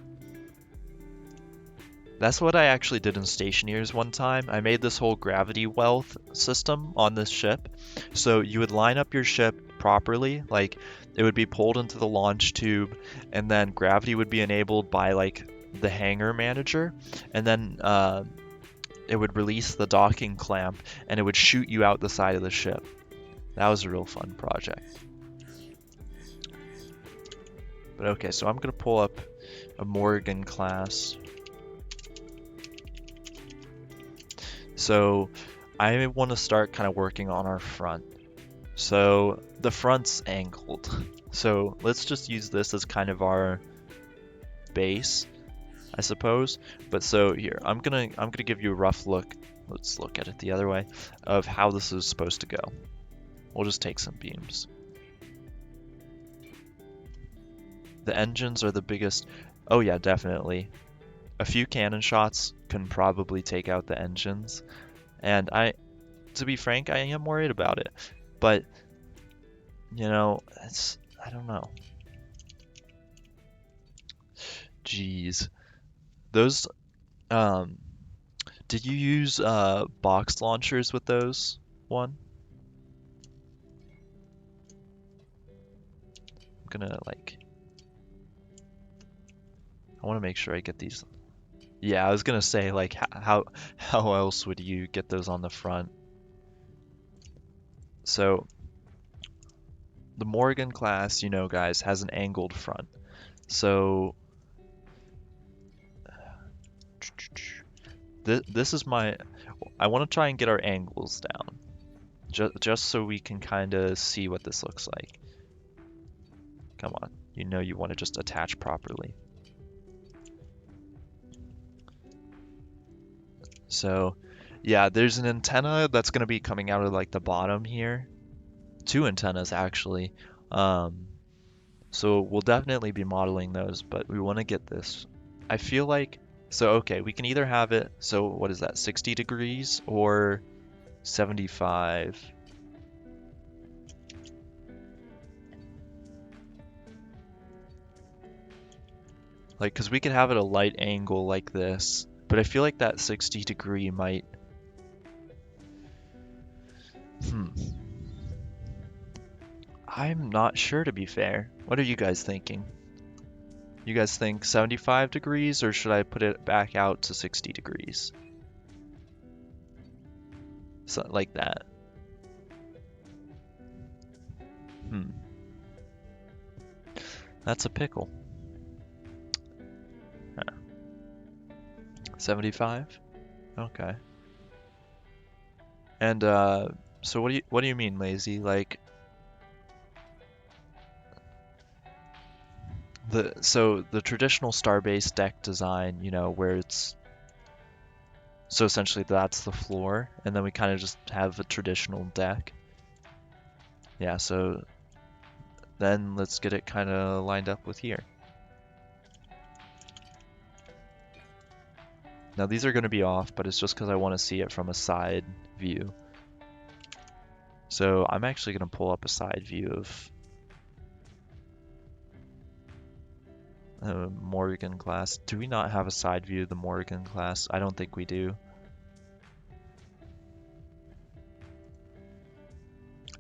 That's what I actually did in Stationeers one time. I made this whole gravity wealth system on this ship. So you would line up your ship properly, like it would be pulled into the launch tube, and then gravity would be enabled by like the hangar manager, and then it would release the docking clamp, and it would shoot you out the side of the ship. That was a real fun project. But okay, so I'm gonna pull up a Morrigan class. So I want to start kind of working on our front. So the front's angled. So let's just use this as kind of our base, I suppose. But so here, I'm gonna give you a rough look. Let's look at it the other way of how this is supposed to go. We'll just take some beams. The engines are the biggest. Oh yeah, definitely. A few cannon shots can probably take out the engines. And to be frank, I am worried about it. But, you know, I don't know. Jeez. Those, did you use box launchers with those one? I'm gonna I want to make sure I get these. Yeah, I was gonna say, like, how else would you get those on the front? So the Morrigan class, you know, guys, has an angled front. So this is I want to try and get our angles down, just so we can kind of see what this looks like. Come on, you know you want to just attach properly. So yeah, there's an antenna that's going to be coming out of like the bottom here. Two antennas actually. So we'll definitely be modeling those, but we want to get this. I feel like, so okay, we can either have it, so what is that, 60 degrees or 75? Like, because we could have it a light angle like this, but I feel like that 60 degree might... I'm not sure, to be fair. What are you guys thinking? You guys think 75 degrees, or should I put it back out to 60 degrees? So, like that. Hmm. That's a pickle. 75? Okay. And so what do you mean lazy? Like the traditional Starbase deck design, you know, where it's so essentially that's the floor, and then we kind of just have a traditional deck. Yeah, so then let's get it kind of lined up with here. Now these are going to be off, but it's just because I want to see it from a side view. So I'm actually going to pull up a side view of Morrigan class. Do we not have a side view of the Morrigan class? I don't think we do.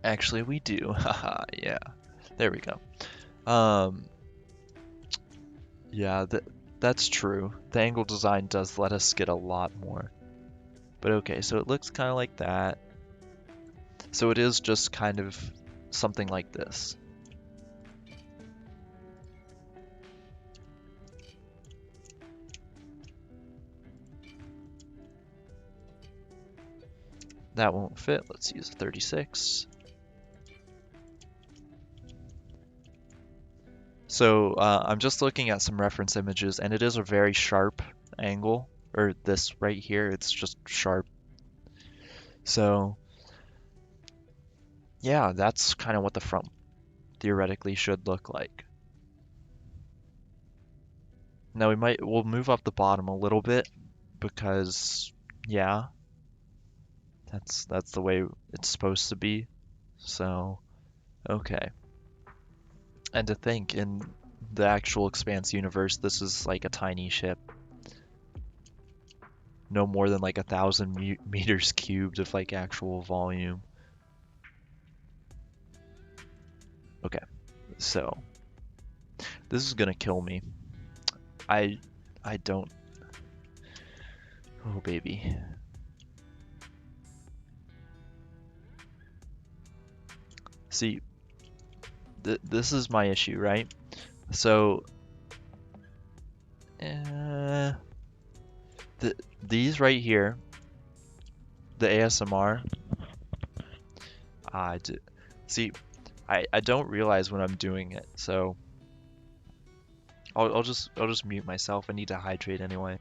Actually, we do. Haha, yeah. There we go. Um, yeah, that's true. The angle design does let us get a lot more. But okay, so it looks kind of like that. So it is just kind of something like this. That won't fit. Let's use a 36. So I'm just looking at some reference images, and it is a very sharp angle, or this right here, it's just sharp. So yeah, that's kind of what the front theoretically should look like. Now we'll move up the bottom a little bit because yeah, that's the way it's supposed to be. So okay. And to think in the actual Expanse universe, this is like a tiny ship. No more than like 1,000 meters cubed of like actual volume. Okay, so this is gonna kill me. I I don't. Oh baby. See, this is my issue, right? So, uh, these right here, the ASMR, I do, see, I don't realize when I'm doing it, so I'll just mute myself. I need to hydrate anyway.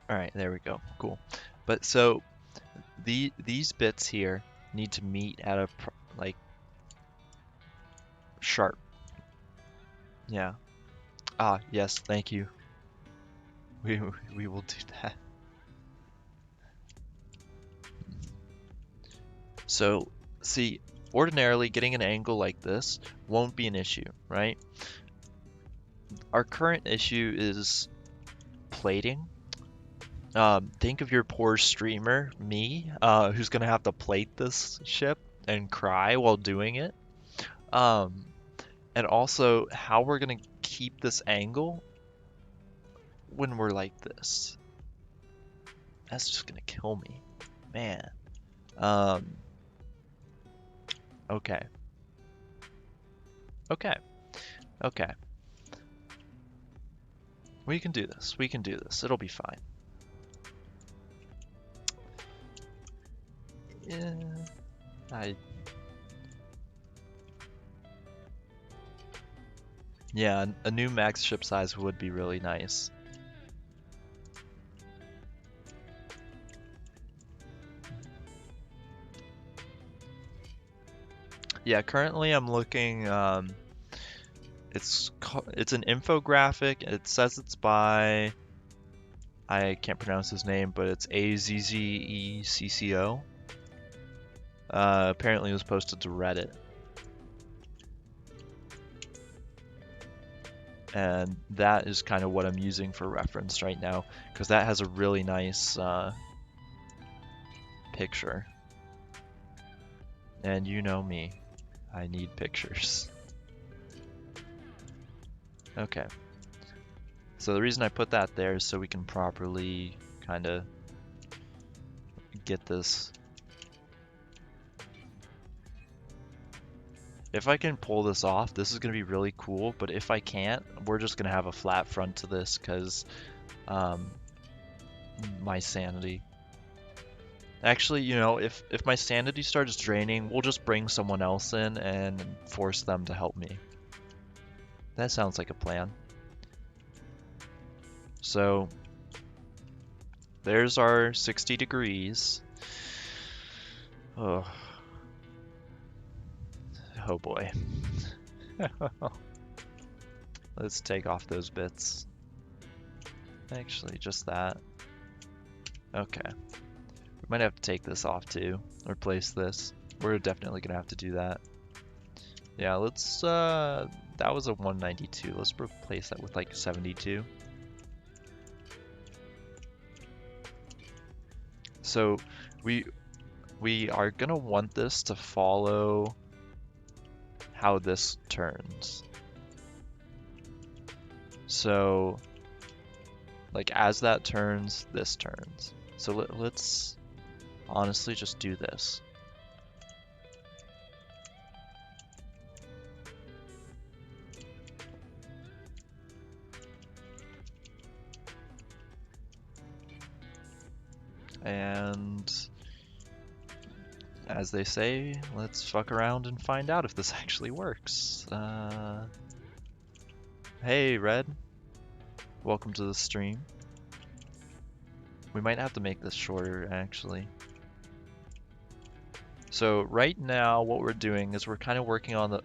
All right, there we go. Cool. But so these bits here need to meet at a like sharp. Yeah. Ah, yes, thank you. We we will do that. So, see, ordinarily getting an angle like this won't be an issue, right? Our current issue is plating. Think of your poor streamer, me, who's gonna have to plate this ship and cry while doing it. Um, and also how we're gonna keep this angle when we're like this. That's just gonna kill me, man. Um, okay, okay, okay. We can do this. We can do this. It'll be fine. Yeah, I yeah, a new max ship size would be really nice. Yeah, currently I'm looking. It's an infographic. It says it's by I can't pronounce his name, but it's AZZECCO. Apparently it was posted to Reddit, and that is kind of what I'm using for reference right now because that has a really nice picture. And you know me, I need pictures. Okay. So the reason I put that there is so we can properly kind of get this. If I can pull this off, this is going to be really cool, but if I can't, we're just going to have a flat front to this because my sanity. Actually, you know, if my sanity starts draining, we'll just bring someone else in and force them to help me. That sounds like a plan. So there's our 60 degrees. Oh, oh boy. Let's take off those bits. Actually, just that. Okay. We might have to take this off too. Replace this. We're definitely gonna have to do that. Yeah, let's, that was a 192. Let's replace that with like 72. So we are gonna want this to follow how this turns. So like as that turns, this turns. So let's honestly just do this. And as they say, let's fuck around and find out if this actually works. Hey, Red. Welcome to the stream. We might have to make this shorter, actually. So right now, what we're doing is we're kind of working on the,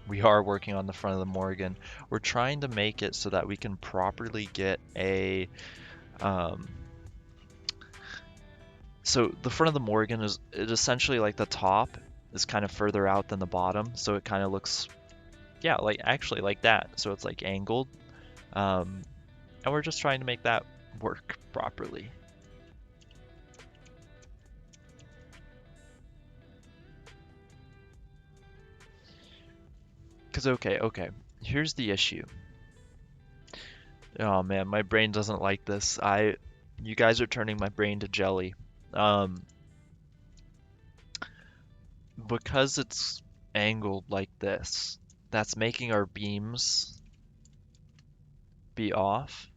we are working on the front of the Morrigan. We're trying to make it so that we can properly get a, so the front of the Morrigan is essentially like the top is kind of further out than the bottom, so it kind of looks, yeah, like actually like that. So it's like angled, and we're just trying to make that work properly. Because okay, here's the issue. Oh man, my brain doesn't like this. You guys are turning my brain to jelly. Because it's angled like this, that's making our beams be off.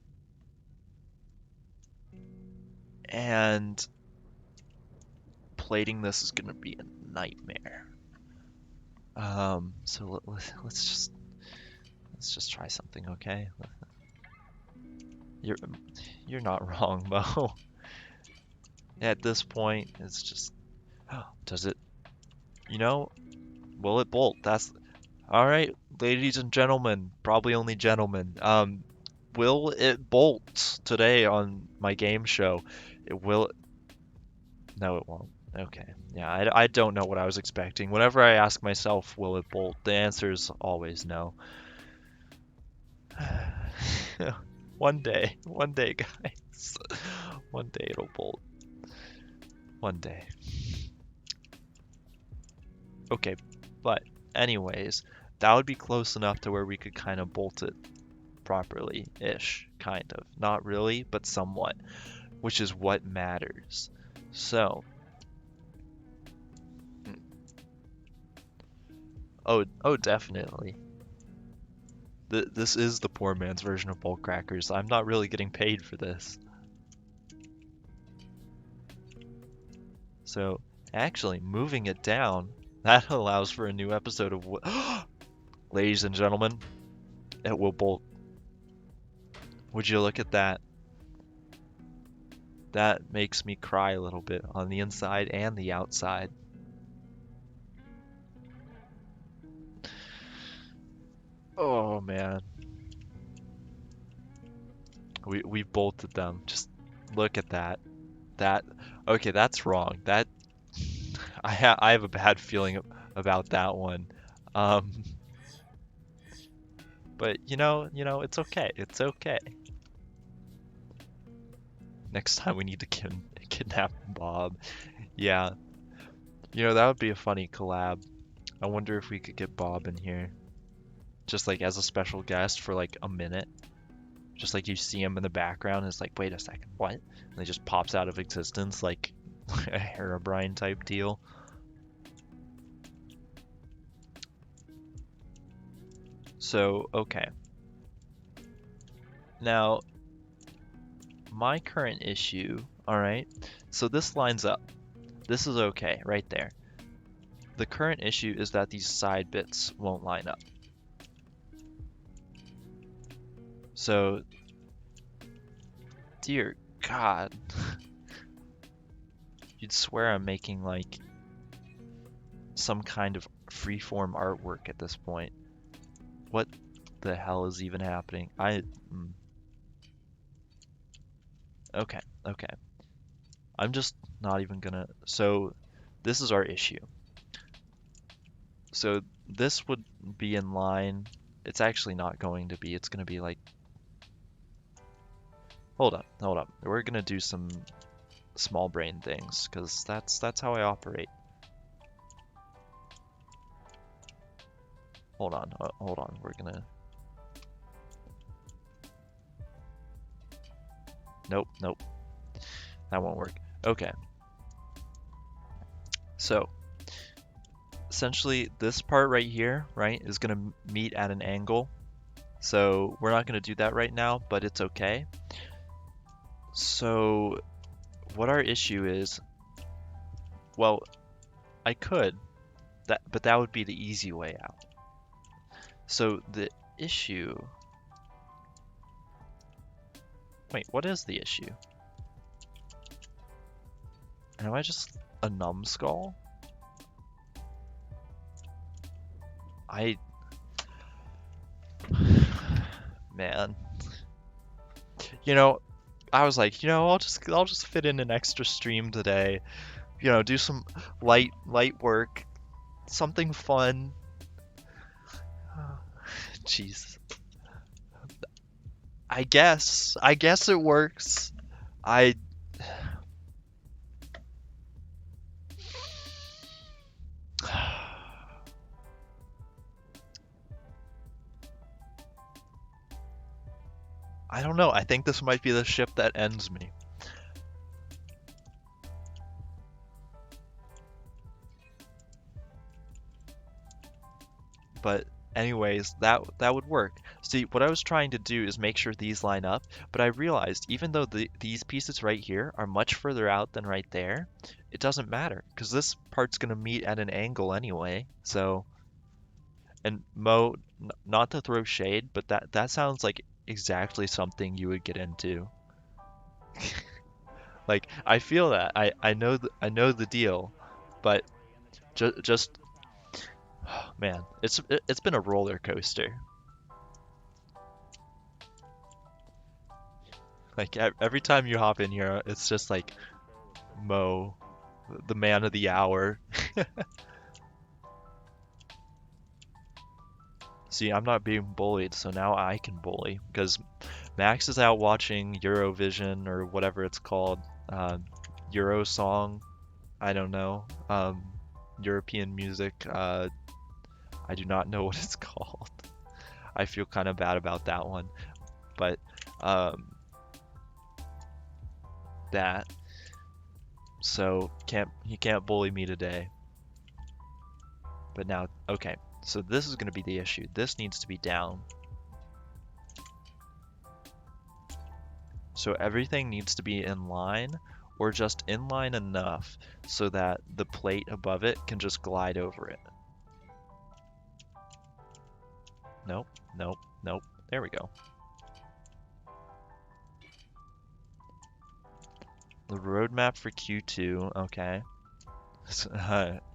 And plating this is gonna be a nightmare. So let's just try something, okay? You're not wrong, Mo. At this point, it's just, does it, you know, will it bolt? That's, all right, ladies and gentlemen, probably only gentlemen. Will it bolt today on my game show? It will. No, it won't. Okay. Yeah, I don't know what I was expecting. Whenever I ask myself, will it bolt? The answer is always no. One day, guys. One day it'll bolt. One day. Okay, but anyways, that would be close enough to where we could kind of bolt it properly-ish, kind of. Not really, but somewhat, which is what matters. So, oh, definitely. This is the poor man's version of bolt crackers. I'm not really getting paid for this. So, actually, moving it down, that allows for a new episode of what? Ladies and gentlemen, it will bolt. Would you look at that? That makes me cry a little bit on the inside and the outside. Oh man. We bolted them. Just look at that. Okay, that's wrong. That I have a bad feeling about that one. Um but it's okay. It's okay. Next time we need to kidnap Bob. Yeah. That would be a funny collab. I wonder if we could get Bob in here. Just like as a special guest for like a minute. Just like you see him in the background, it's like, wait a second, what? And it just pops out of existence like a Herobrine type deal. So, okay. Now, my current issue, all right, so this lines up. This is okay right there. The current issue is that these side bits won't line up. So, dear God, you'd swear I'm making like some kind of freeform artwork at this point. What the hell is even happening? Okay, okay. I'm just not even gonna. So, this is our issue. So, this would be in line. It's actually not going to be. It's gonna be like. Hold up, hold up. We're gonna do some small brain things because that's how I operate. Hold on, hold on. We're gonna. Nope, nope. That won't work. Okay. So, essentially, this part right here, right, is going to meet at an angle. So, we're not going to do that right now, but it's okay. So, what our issue is, well, I could, but that would be the easy way out. So, the issue... Wait, what is the issue? Am I just a numbskull? Man. You know, I was like, I'll just fit in an extra stream today. Do some light work, something fun. Jeez. I guess it works. I I don't know. I think this might be the ship that ends me. But anyways, that would work. See, what I was trying to do is make sure these line up, but I realized even though these pieces right here are much further out than right there, it doesn't matter because this part's going to meet at an angle anyway. So, and Mo, not to throw shade, but that sounds like exactly something you would get into. Like I feel that I know the deal, but just man, it's been a roller coaster. Like every time you hop in here, it's just like Mo, the man of the hour. See, I'm not being bullied, so now I can bully because Max is out watching Eurovision or whatever it's called, Euro song. I don't know. European music. I do not know what it's called. I feel kind of bad about that one, but um, that. So he can't bully me today. But now, okay. So this is going to be the issue. This needs to be down. So everything needs to be in line or just in line enough so that the plate above it can just glide over it. Nope, nope, nope. There we go. The roadmap for Q2, okay.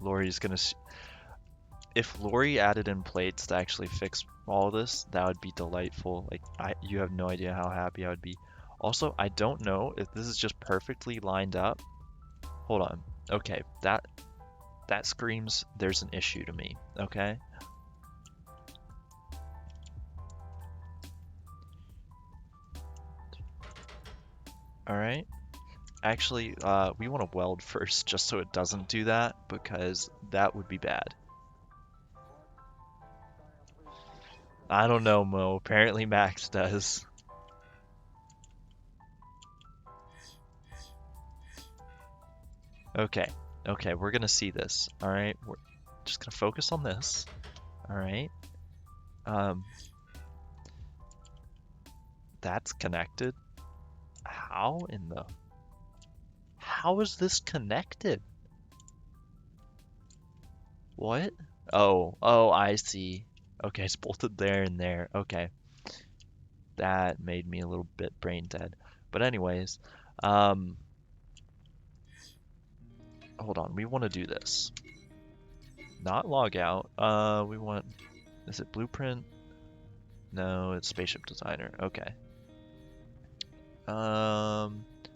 Lori's gonna... If Lori added in plates to actually fix all this, that would be delightful. Like, you have no idea how happy I would be. Also, I don't know if this is just perfectly lined up. Hold on. Okay, that screams there's an issue to me, okay? Alright. Actually, we want to weld first just so it doesn't do that, because that would be bad. I don't know, Mo. Apparently Max does. Okay, okay, we're gonna see this. All right, we're just gonna focus on this. All right. Um, that's connected. How in the... How is this connected? What? Oh, I see. Okay, it's bolted there and there. Okay, that made me a little bit brain dead. But anyways, um, hold on. We want to do this. Not log out. We want... Is it blueprint? No, it's spaceship designer. Okay.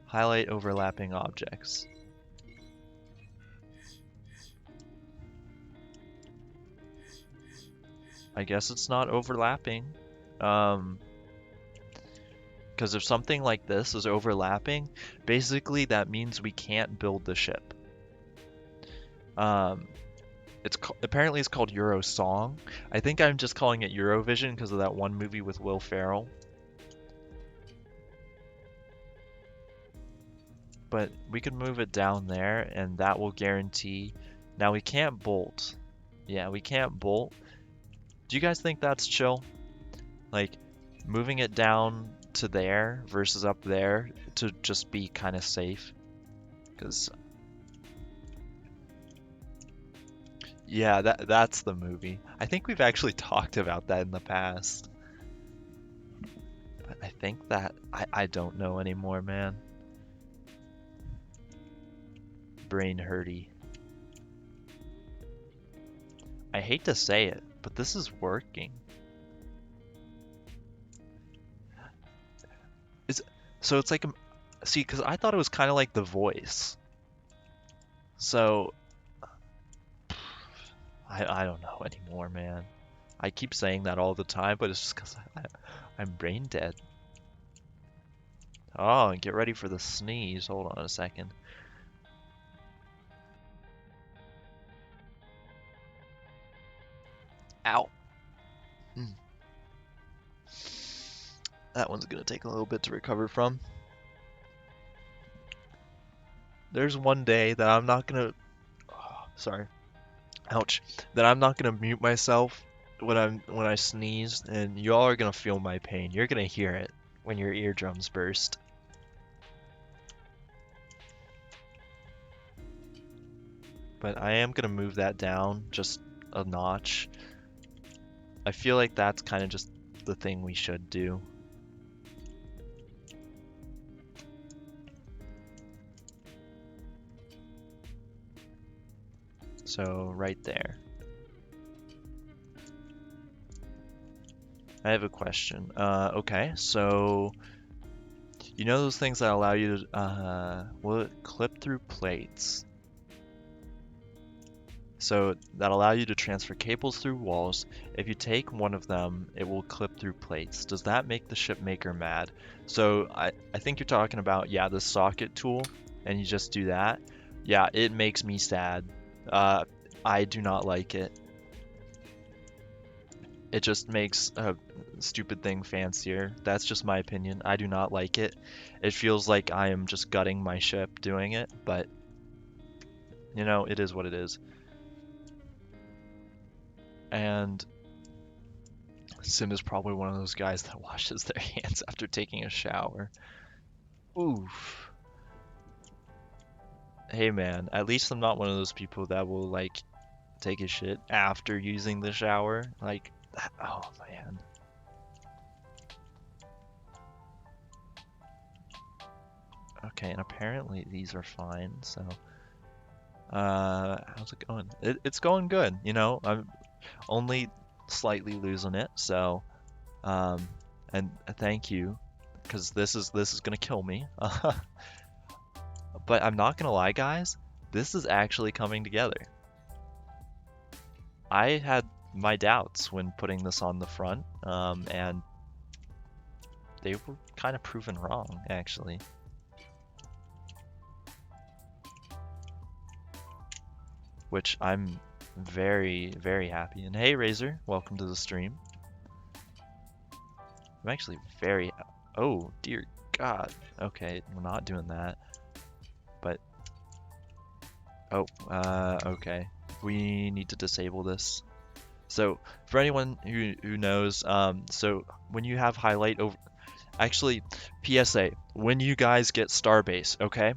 Highlight overlapping objects. I guess it's not overlapping. Because if something like this is overlapping, basically that means we can't build the ship. Apparently it's called Euro Song. I think I'm just calling it Eurovision because of that one movie with Will Ferrell. But we could move it down there and that will guarantee... Now we can't bolt. Yeah, we can't bolt. Do you guys think that's chill? Like, moving it down to there versus up there to just be kind of safe? Because... Yeah, that's the movie. I think we've actually talked about that in the past. But I think that... I don't know anymore, man. Brain hurty. I hate to say it, but this is working. So it's like... See, because I thought it was kind of like The Voice. So... I don't know anymore, man. I keep saying that all the time, but it's just because I'm brain dead. Oh, and get ready for the sneeze. Hold on a second. Ow. Mm. That one's gonna take a little bit to recover from. There's one day that I'm not gonna... Oh, sorry. Ouch. That I'm not gonna mute myself when I sneeze, and y'all are gonna feel my pain. You're gonna hear it when your eardrums burst. But I am gonna move that down just a notch. I feel like that's kind of just the thing we should do. So right there. I have a question. Okay, so you know those things that allow you to, will it clip through plates? So that allow you to transfer cables through walls. If you take one of them, it will clip through plates. Does that make the ship maker mad? So I think you're talking about, yeah, the socket tool, and you just do that. Yeah, it makes me sad. I do not like it. It just makes a stupid thing fancier. That's just my opinion. I do not like it. It feels like I am just gutting my ship doing it, but you know, it is what it is. And Sim is probably one of those guys that washes their hands after taking a shower. Oof. Hey man, at least I'm not one of those people that will like take a shit after using the shower. Like, oh man. Okay, and apparently these are fine, so how's it going? It's going good, you know. I'm only slightly losing it, so and thank you, because this is gonna kill me. But I'm not gonna lie, guys, this is actually coming together. I had my doubts when putting this on the front, and they were kind of proven wrong, actually. Which I'm very, very happy. And hey, Razor, welcome to the stream. I'm actually very... Oh, dear God. Okay, we're not doing that. But Oh, okay. We need to disable this. So for anyone who knows, so when you have highlight over, actually, PSA, when you guys get Starbase, okay?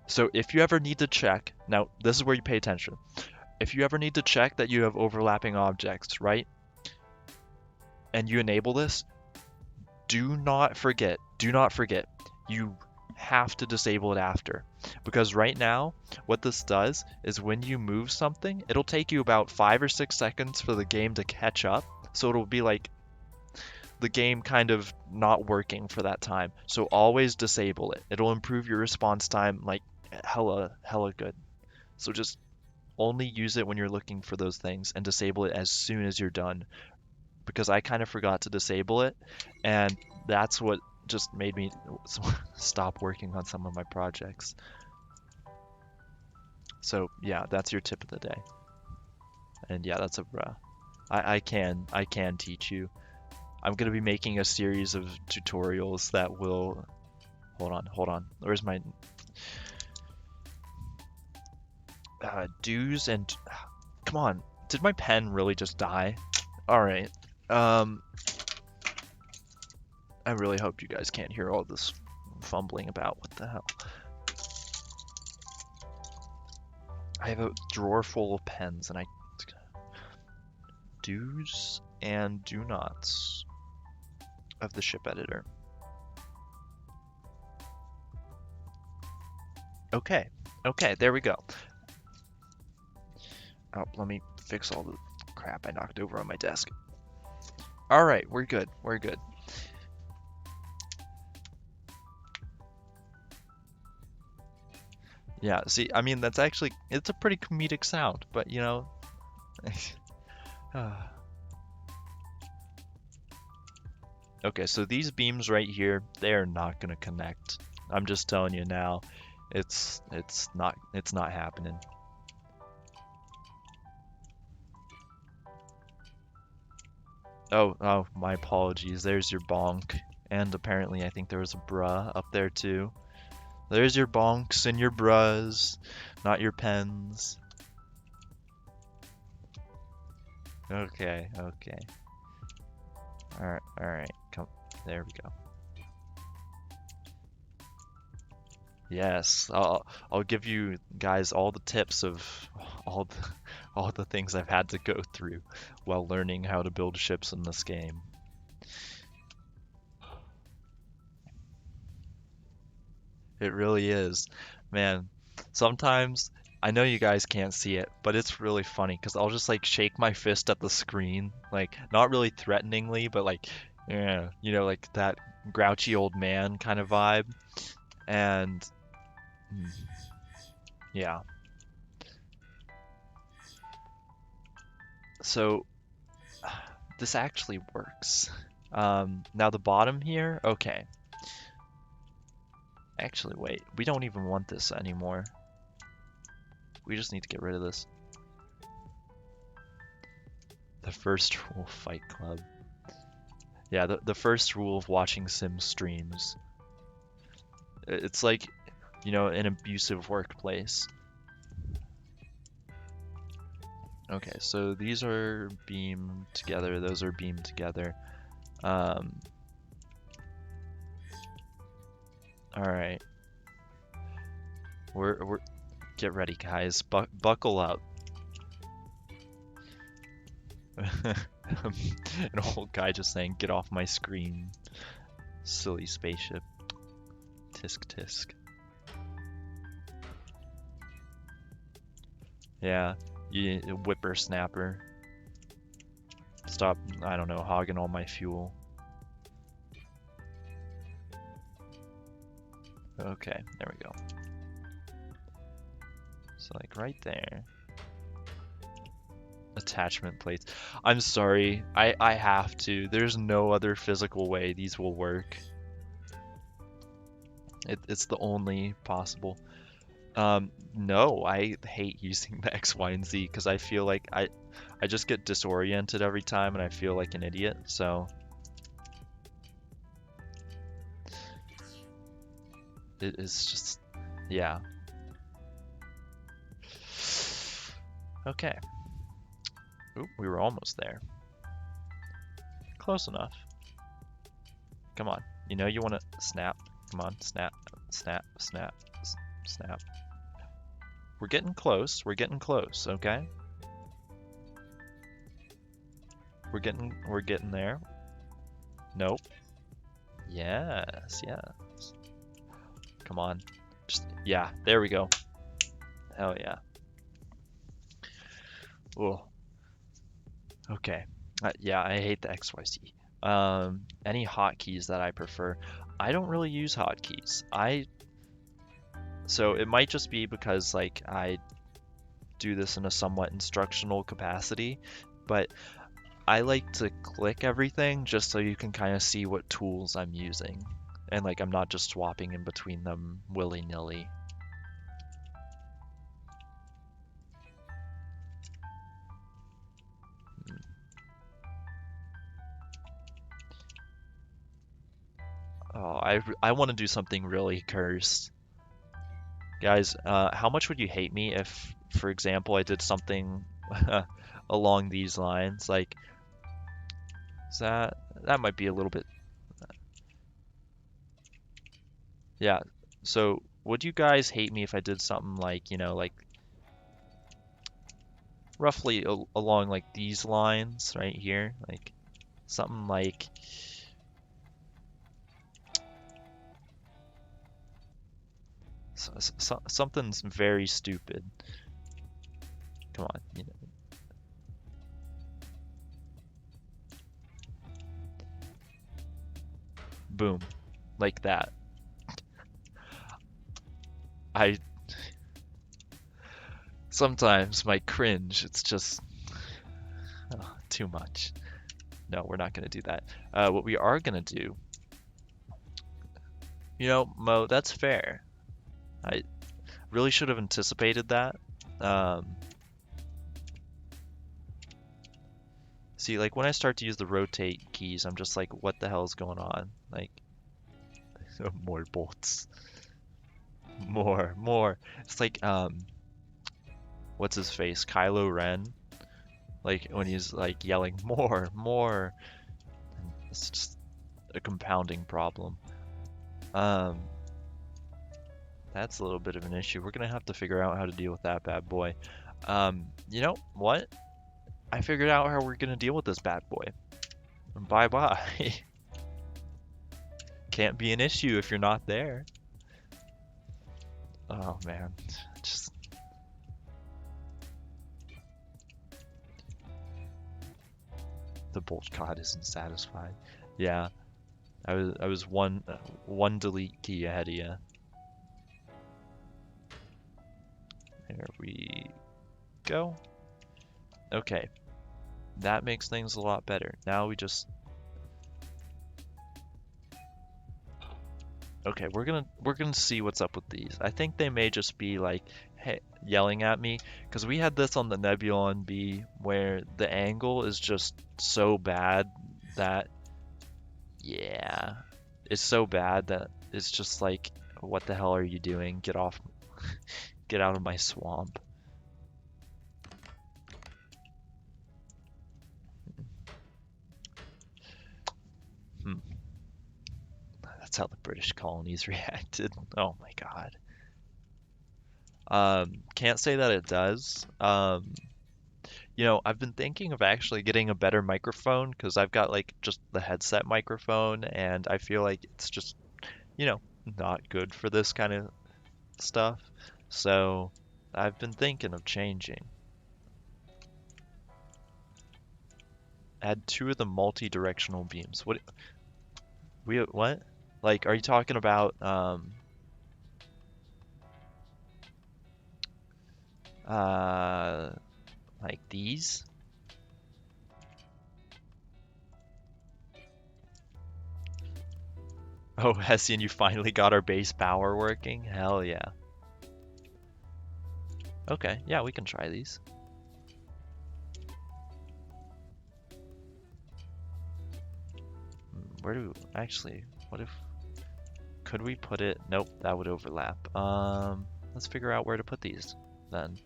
So if you ever need to check, now this is where you pay attention. If you ever need to check that you have overlapping objects, right? And you enable this, do not forget, you have to disable it after. Because right now, what this does is when you move something, it'll take you about 5 or 6 seconds for the game to catch up. So it'll be like the game kind of not working for that time. So always disable it. It'll improve your response time like hella good. So just only use it when you're looking for those things and disable it as soon as you're done. Because I kind of forgot to disable it, and that's what just made me stop working on some of my projects. So yeah, that's your tip of the day. And yeah, that's a I can teach you. I'm gonna be making a series of tutorials that will hold on. Where's my do's and come on. Did my pen really just die? All right. I really hope you guys can't hear all this fumbling about. What the hell? I have a drawer full of pens, and I do's and do nots of the ship editor. Okay, okay, there we go. Oh, let me fix all the crap I knocked over on my desk. All right, we're good. We're good. Yeah, see, I mean, that's actually, it's a pretty comedic sound, but you know, okay, so these beams right here, they are not gonna connect. I'm just telling you now, it's not happening. Oh, my apologies. There's your bonk. And apparently I think there was a bruh up there too. There's your bonks and your bruhs, not your pens. Okay, okay. Alright, come. There we go. Yes, I'll give you guys all the tips of all the, all the things I've had to go through while learning how to build ships in this game. It really is. Man, sometimes I know you guys can't see it, but it's really funny because I'll just like shake my fist at the screen, like not really threateningly, but like, yeah, you know, like that grouchy old man kind of vibe. And mm, yeah, so this actually works. Now the bottom here, okay. Actually, wait, we don't even want this anymore. We just need to get rid of this. The first rule of Fight Club. Yeah, the first rule of watching sim streams. It's like, you know, an abusive workplace. Okay, so these are beamed together, those are beamed together. Alright. We're get ready, guys. Buckle up. An old guy just saying, "Get off my screen." Silly spaceship. Tisk tisk. Yeah, you whippersnapper. Stop, I don't know, hogging all my fuel. Okay, there we go. So like right there. Attachment plates. I'm sorry, I have to. There's no other physical way these will work. It's the only possible. No, I hate using the X, Y, and Z because I feel like I just get disoriented every time and I feel like an idiot, so it is just, yeah. Okay. Oop, we were almost there. Close enough. Come on. You know you want to snap. Come on, snap, snap, snap, snap. We're getting close. We're getting close, okay? We're getting there. Nope. Yes, yes. Come on. Just yeah, there we go. Hell yeah. Oh, okay. Yeah, I hate the XYZ. Any hotkeys that I prefer? I don't really use hotkeys. So it might just be because like I do this in a somewhat instructional capacity, but I like to click everything just so you can kind of see what tools I'm using. And like I'm not just swapping in between them willy-nilly. Oh, I want to do something really cursed. Guys, how much would you hate me if, for example, I did something along these lines? Like, is that might be a little bit, yeah. So, would you guys hate me if I did something like, like roughly along like these lines right here? Like something like something's very stupid. Come on, boom, like that. I sometimes my cringe, it's just too much. No, we're not gonna do that. What we are gonna do, Mo, that's fair. I really should have anticipated that. Um, See, like when I start to use the rotate keys, I'm just like, what the hell is going on? Like, more bolts. More. It's like, what's his face? Kylo Ren. Like when he's like yelling, more, more. It's just a compounding problem. Um, that's a little bit of an issue. We're gonna have to figure out how to deal with that bad boy. You know what? I figured out how we're gonna deal with this bad boy. Bye bye. Can't be an issue if you're not there. Oh man, just the bolt god isn't satisfied. Yeah, I was one delete key ahead of you. There we go. Okay, that makes things a lot better. Now we just okay. We're gonna see what's up with these. I think they may just be like hey, yelling at me because we had this on the Nebulon B where the angle is just so bad that yeah, it's so bad that it's just like what the hell are you doing? Get off, get out of my swamp. Hmm. That's how the British colonies reacted. Oh my God. Can't say that it does. I've been thinking of actually getting a better microphone because I've got like just the headset microphone and I feel like it's just, you know, not good for this kind of stuff. So I've been thinking of changing. Add two of the multi-directional beams. What? Like, are you talking about uh like these? Oh, Hessian, you finally got our base power working? Hell yeah. Okay, yeah, we can try these. Actually, what if, could we put it, nope, that would overlap. Let's figure out where to put these then.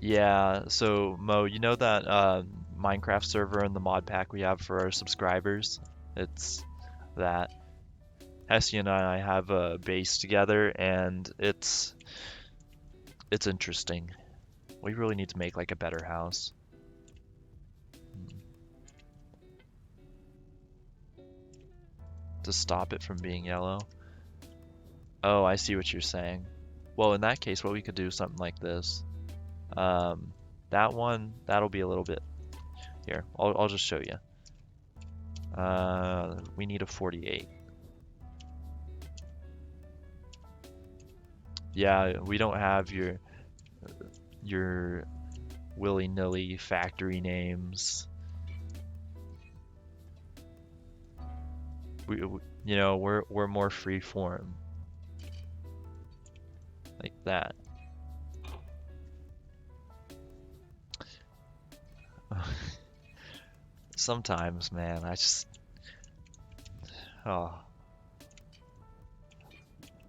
Yeah, so Mo, you know that Minecraft server and the mod pack we have for our subscribers? It's that Hessie and I have a base together, and it's interesting. We really need to make like a better house to stop it from being yellow. Oh, I see what you're saying. Well, in that case, what we could do is something like this. Um, that one, that'll be a little bit here. I'll just show you. We need a 48. Yeah, we don't have your willy-nilly factory names. We're more free form like that. Sometimes, man, I just oh,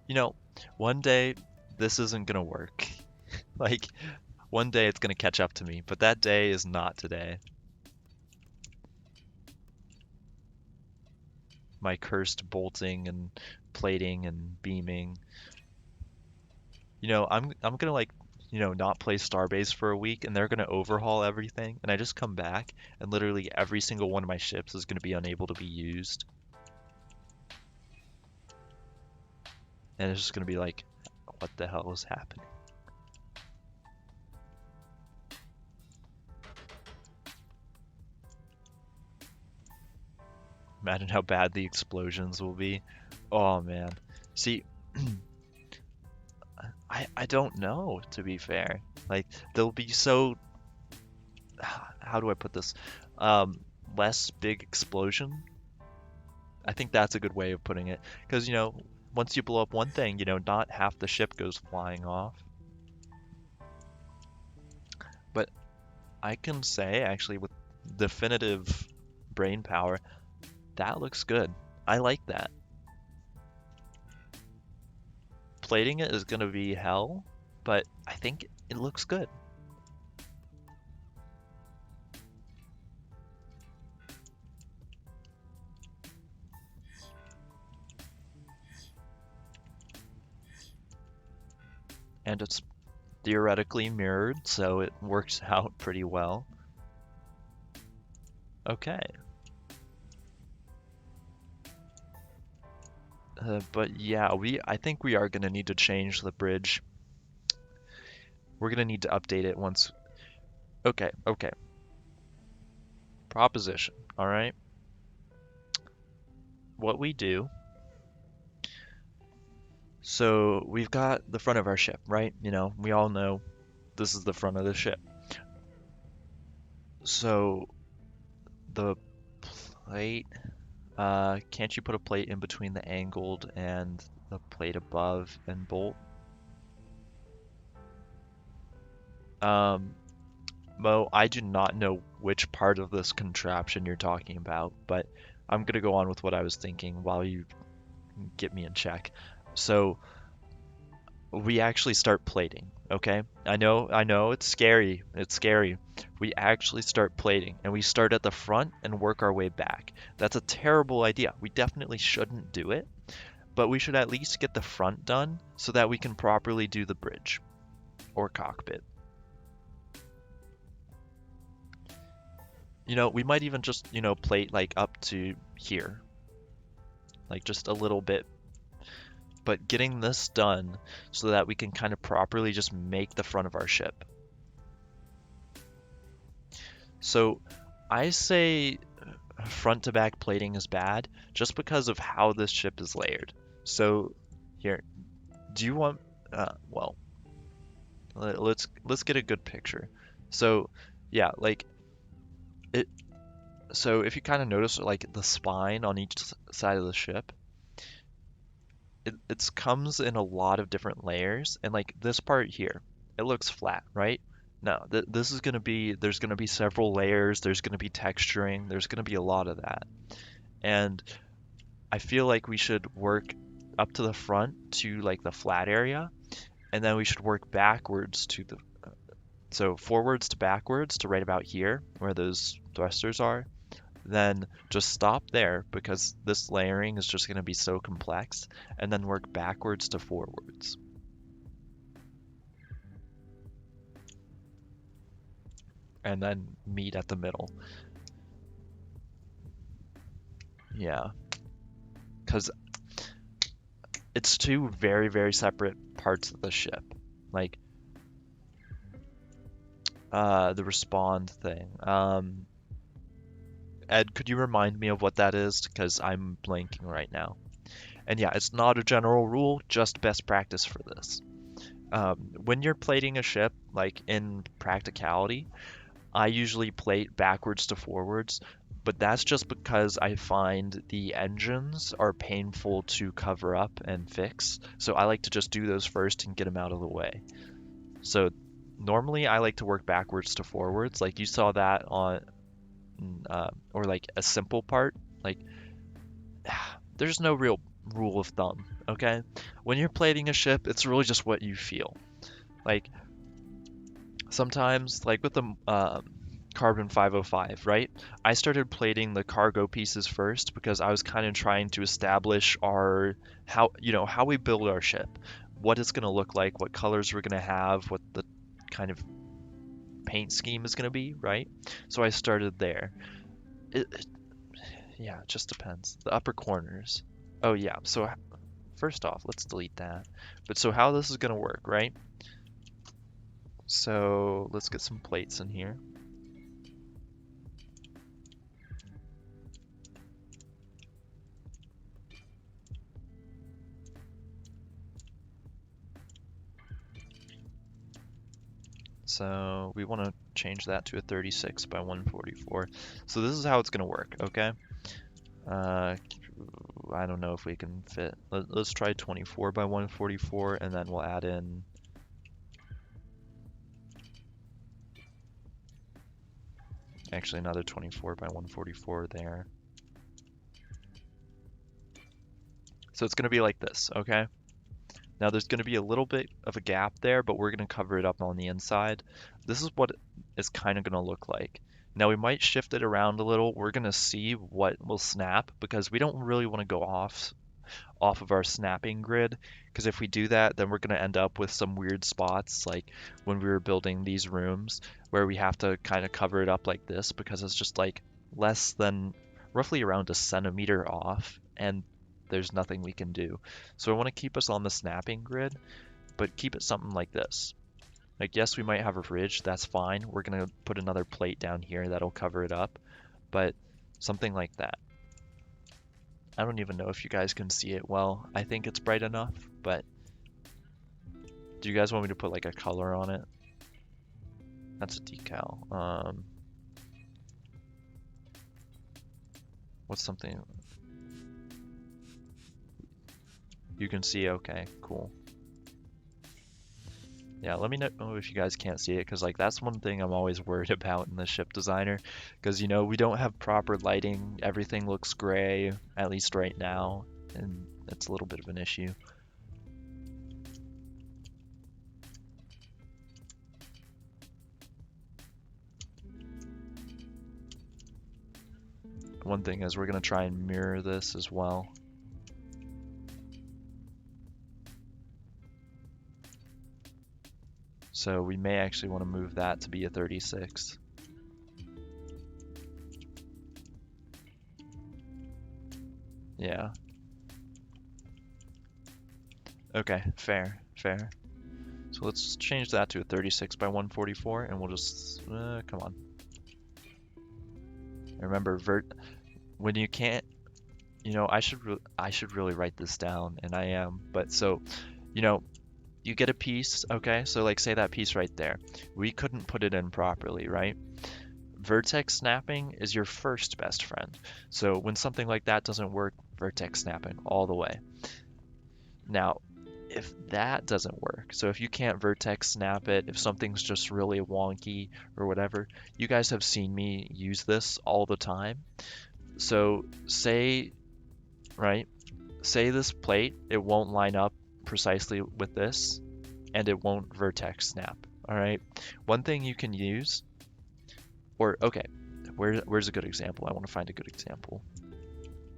you know, one day this isn't gonna work. Like one day it's gonna catch up to me, but that day is not today. My cursed bolting and plating and beaming. I'm gonna like, not play Starbase for a week and they're gonna overhaul everything and I just come back and literally every single one of my ships is gonna be unable to be used. And it's just gonna be like, what the hell is happening? Imagine how bad the explosions will be. Oh man. See, I don't know, to be fair. Like they'll be so how do I put this? Um, Less big explosion. I think that's a good way of putting it. Because, once you blow up one thing, not half the ship goes flying off. But I can say, actually, with definitive brain power, that looks good. I like that. Plating it is going to be hell, but I think it looks good. And it's theoretically mirrored, so it works out pretty well. Okay. But yeah, I think we are going to need to change the bridge. We're going to need to update it once. Okay, okay. Proposition, all right? What we do, so we've got the front of our ship, right? We all know this is the front of the ship. So the plate, can't you put a plate in between the angled and the plate above and bolt? Um, Mo, I do not know which part of this contraption you're talking about, but I'm gonna go on with what I was thinking while you get me in check. So we actually start plating, okay? I know, it's scary. It's scary. We actually start plating, and we start at the front and work our way back. That's a terrible idea. We definitely shouldn't do it, but we should at least get the front done so that we can properly do the bridge or cockpit. We might even just, plate like up to here, like just a little bit, but getting this done so that we can kind of properly just make the front of our ship. So I say front to back plating is bad just because of how this ship is layered. So here, do you want, well, let's get a good picture. So yeah, like it, so if you kind of notice like the spine on each side of the ship, it comes in a lot of different layers, and like this part here, it looks flat, right? No, this is gonna be, there's gonna be several layers, there's gonna be texturing, there's gonna be a lot of that. And I feel like we should work up to the front to like the flat area, and then we should work backwards to So forwards to backwards to right about here where those thrusters are, then just stop there because this layering is just going to be so complex, and then work backwards to forwards. And then meet at the middle. Yeah, because it's two very, very separate parts of the ship. Like, the respond thing. Ed, could you remind me of what that is? Because I'm blanking right now. And yeah, it's not a general rule, just best practice for this. When you're plating a ship, like in practicality, I usually plate backwards to forwards, but that's just because I find the engines are painful to cover up and fix. So I like to just do those first and get them out of the way. So normally I like to work backwards to forwards, like you saw that on, or like a simple part. Like, there's no real rule of thumb, okay? When you're plating a ship, it's really just what you feel. Like, sometimes, like with the Carbon 505, right? I started plating the cargo pieces first because I was kind of trying to establish how we build our ship, what it's going to look like, what colors we're going to have, what the kind of paint scheme is going to be, right? So I started there. Yeah, it just depends. The upper corners. Oh yeah, so first off, let's delete that. But so how this is going to work, right? So let's get some plates in here. So we want to change that to a 36 by 144. So this is how it's going to work, okay? I don't know if we can fit. Let's try 24 by 144, and then we'll add in. Actually, another 24 by 144 there. So it's going to be like this, okay? Now there's going to be a little bit of a gap there, but we're going to cover it up on the inside. This is what it's kind of going to look like. Now we might shift it around a little. We're going to see what will snap because we don't really want to go off of our snapping grid, because if we do that, then we're going to end up with some weird spots like when we were building these rooms where we have to kind of cover it up like this because it's just like less than roughly around a centimeter off, and there's nothing we can do. So I want to keep us on the snapping grid, but keep it something like this. Like, yes, we might have a ridge, that's fine. We're going to put another plate down here that'll cover it up, but something like that. I don't even know if you guys can see it well. I think it's bright enough, but do you guys want me to put like a color on it? That's a decal. What's something you can see? Okay, cool. Yeah, let me know if you guys can't see it, because like that's one thing I'm always worried about in the ship designer, because we don't have proper lighting. Everything looks gray, at least right now, and it's a little bit of an issue. One thing is we're going to try and mirror this as well. So we may actually want to move that to be a 36. Yeah. Okay, fair. So let's change that to a 36 by 144, and we'll just, come on. Remember, when you can't, I should really write this down, and I am, but so, you get a piece, okay? So like say that piece right there. We couldn't put it in properly, right? Vertex snapping is your first best friend. So when something like that doesn't work, vertex snapping all the way. Now, if that doesn't work, so if you can't vertex snap it, if something's just really wonky or whatever, you guys have seen me use this all the time. So say, right, say this plate, it won't line up precisely with this, and it won't vertex snap, All right. One thing you can use, or okay, where's a good example? I want to find a good example.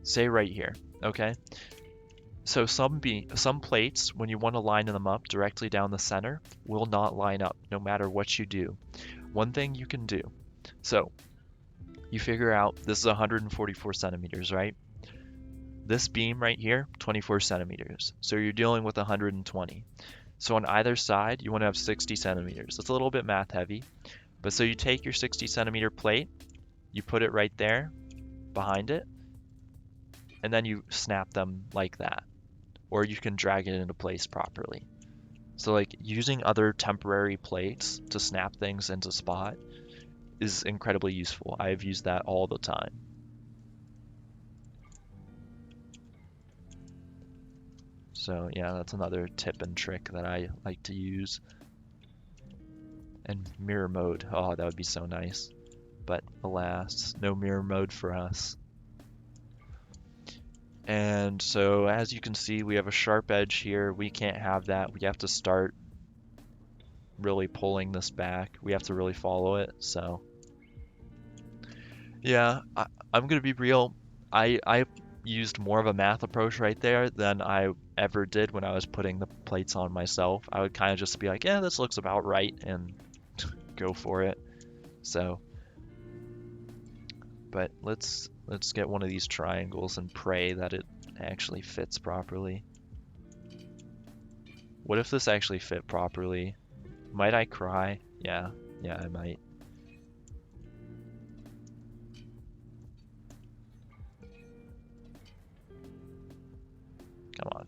Say right here, okay? So some plates, when you want to line them up directly down the center, will not line up no matter what you do. One thing you can do, so you figure out this is 144 centimeters, right? This beam right here, 24 centimeters. So you're dealing with 120. So on either side, you want to have 60 centimeters. It's a little bit math heavy, but so you take your 60 centimeter plate, you put it right there behind it, and then you snap them like that. Or you can drag it into place properly. So like using other temporary plates to snap things into spot is incredibly useful. I've used that all the time. So yeah, that's another tip and trick that I like to use. And mirror mode, oh, that would be so nice. But alas, no mirror mode for us. And so as you can see, we have a sharp edge here. We can't have that. We have to start really pulling this back. We have to really follow it. So yeah, I'm gonna be real. I used more of a math approach right there than I ever did when I was putting the plates on myself. I would kind of just be like, yeah, this looks about right, and go for it. So, but let's get one of these triangles and pray that it actually fits properly. What if this actually fit properly? Might I cry? Yeah, I might. Come on.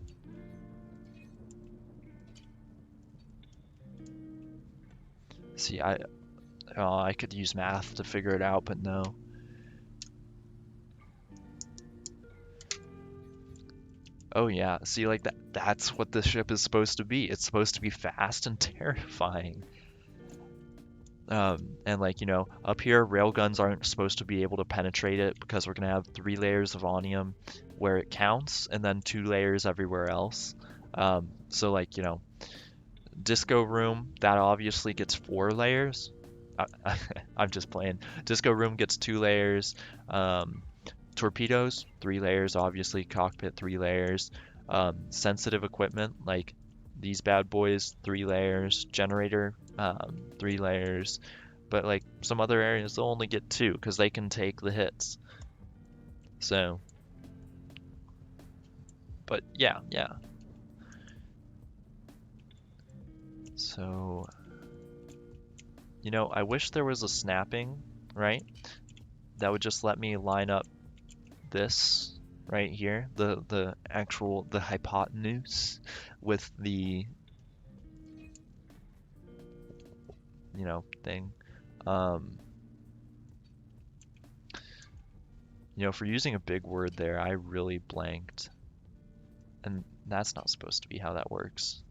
See, I could use math to figure it out, but no. Oh yeah, see, like that's what this ship is supposed to be. It's supposed to be fast and terrifying. And like, up here, railguns aren't supposed to be able to penetrate it because we're gonna have 3 layers of onium where it counts, and then 2 layers everywhere else. So like, disco room, that obviously gets 4 layers. I'm just playing. Disco room gets 2 layers. Torpedoes, 3 layers, obviously. Cockpit, 3 layers. Sensitive equipment, like these bad boys, 3 layers. Generator, 3 layers. But like some other areas, they'll only get 2 because they can take the hits. So, but yeah. So, I wish there was a snapping, right? That would just let me line up this right here, the actual the hypotenuse with the thing. For using a big word there, I really blanked. And that's not supposed to be how that works.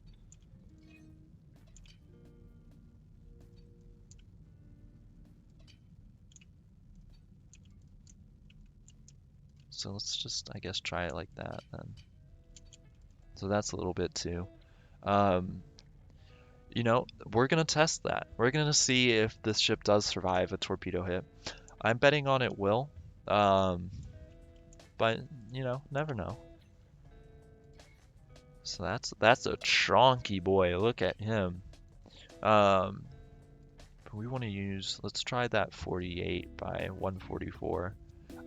So let's just, I guess, try it like that then. So that's a little bit too. We're gonna test that. We're gonna see if this ship does survive a torpedo hit. I'm betting on it will. But never know. So that's a chonky boy. Look at him. But we want to use, let's try that 48 by 144.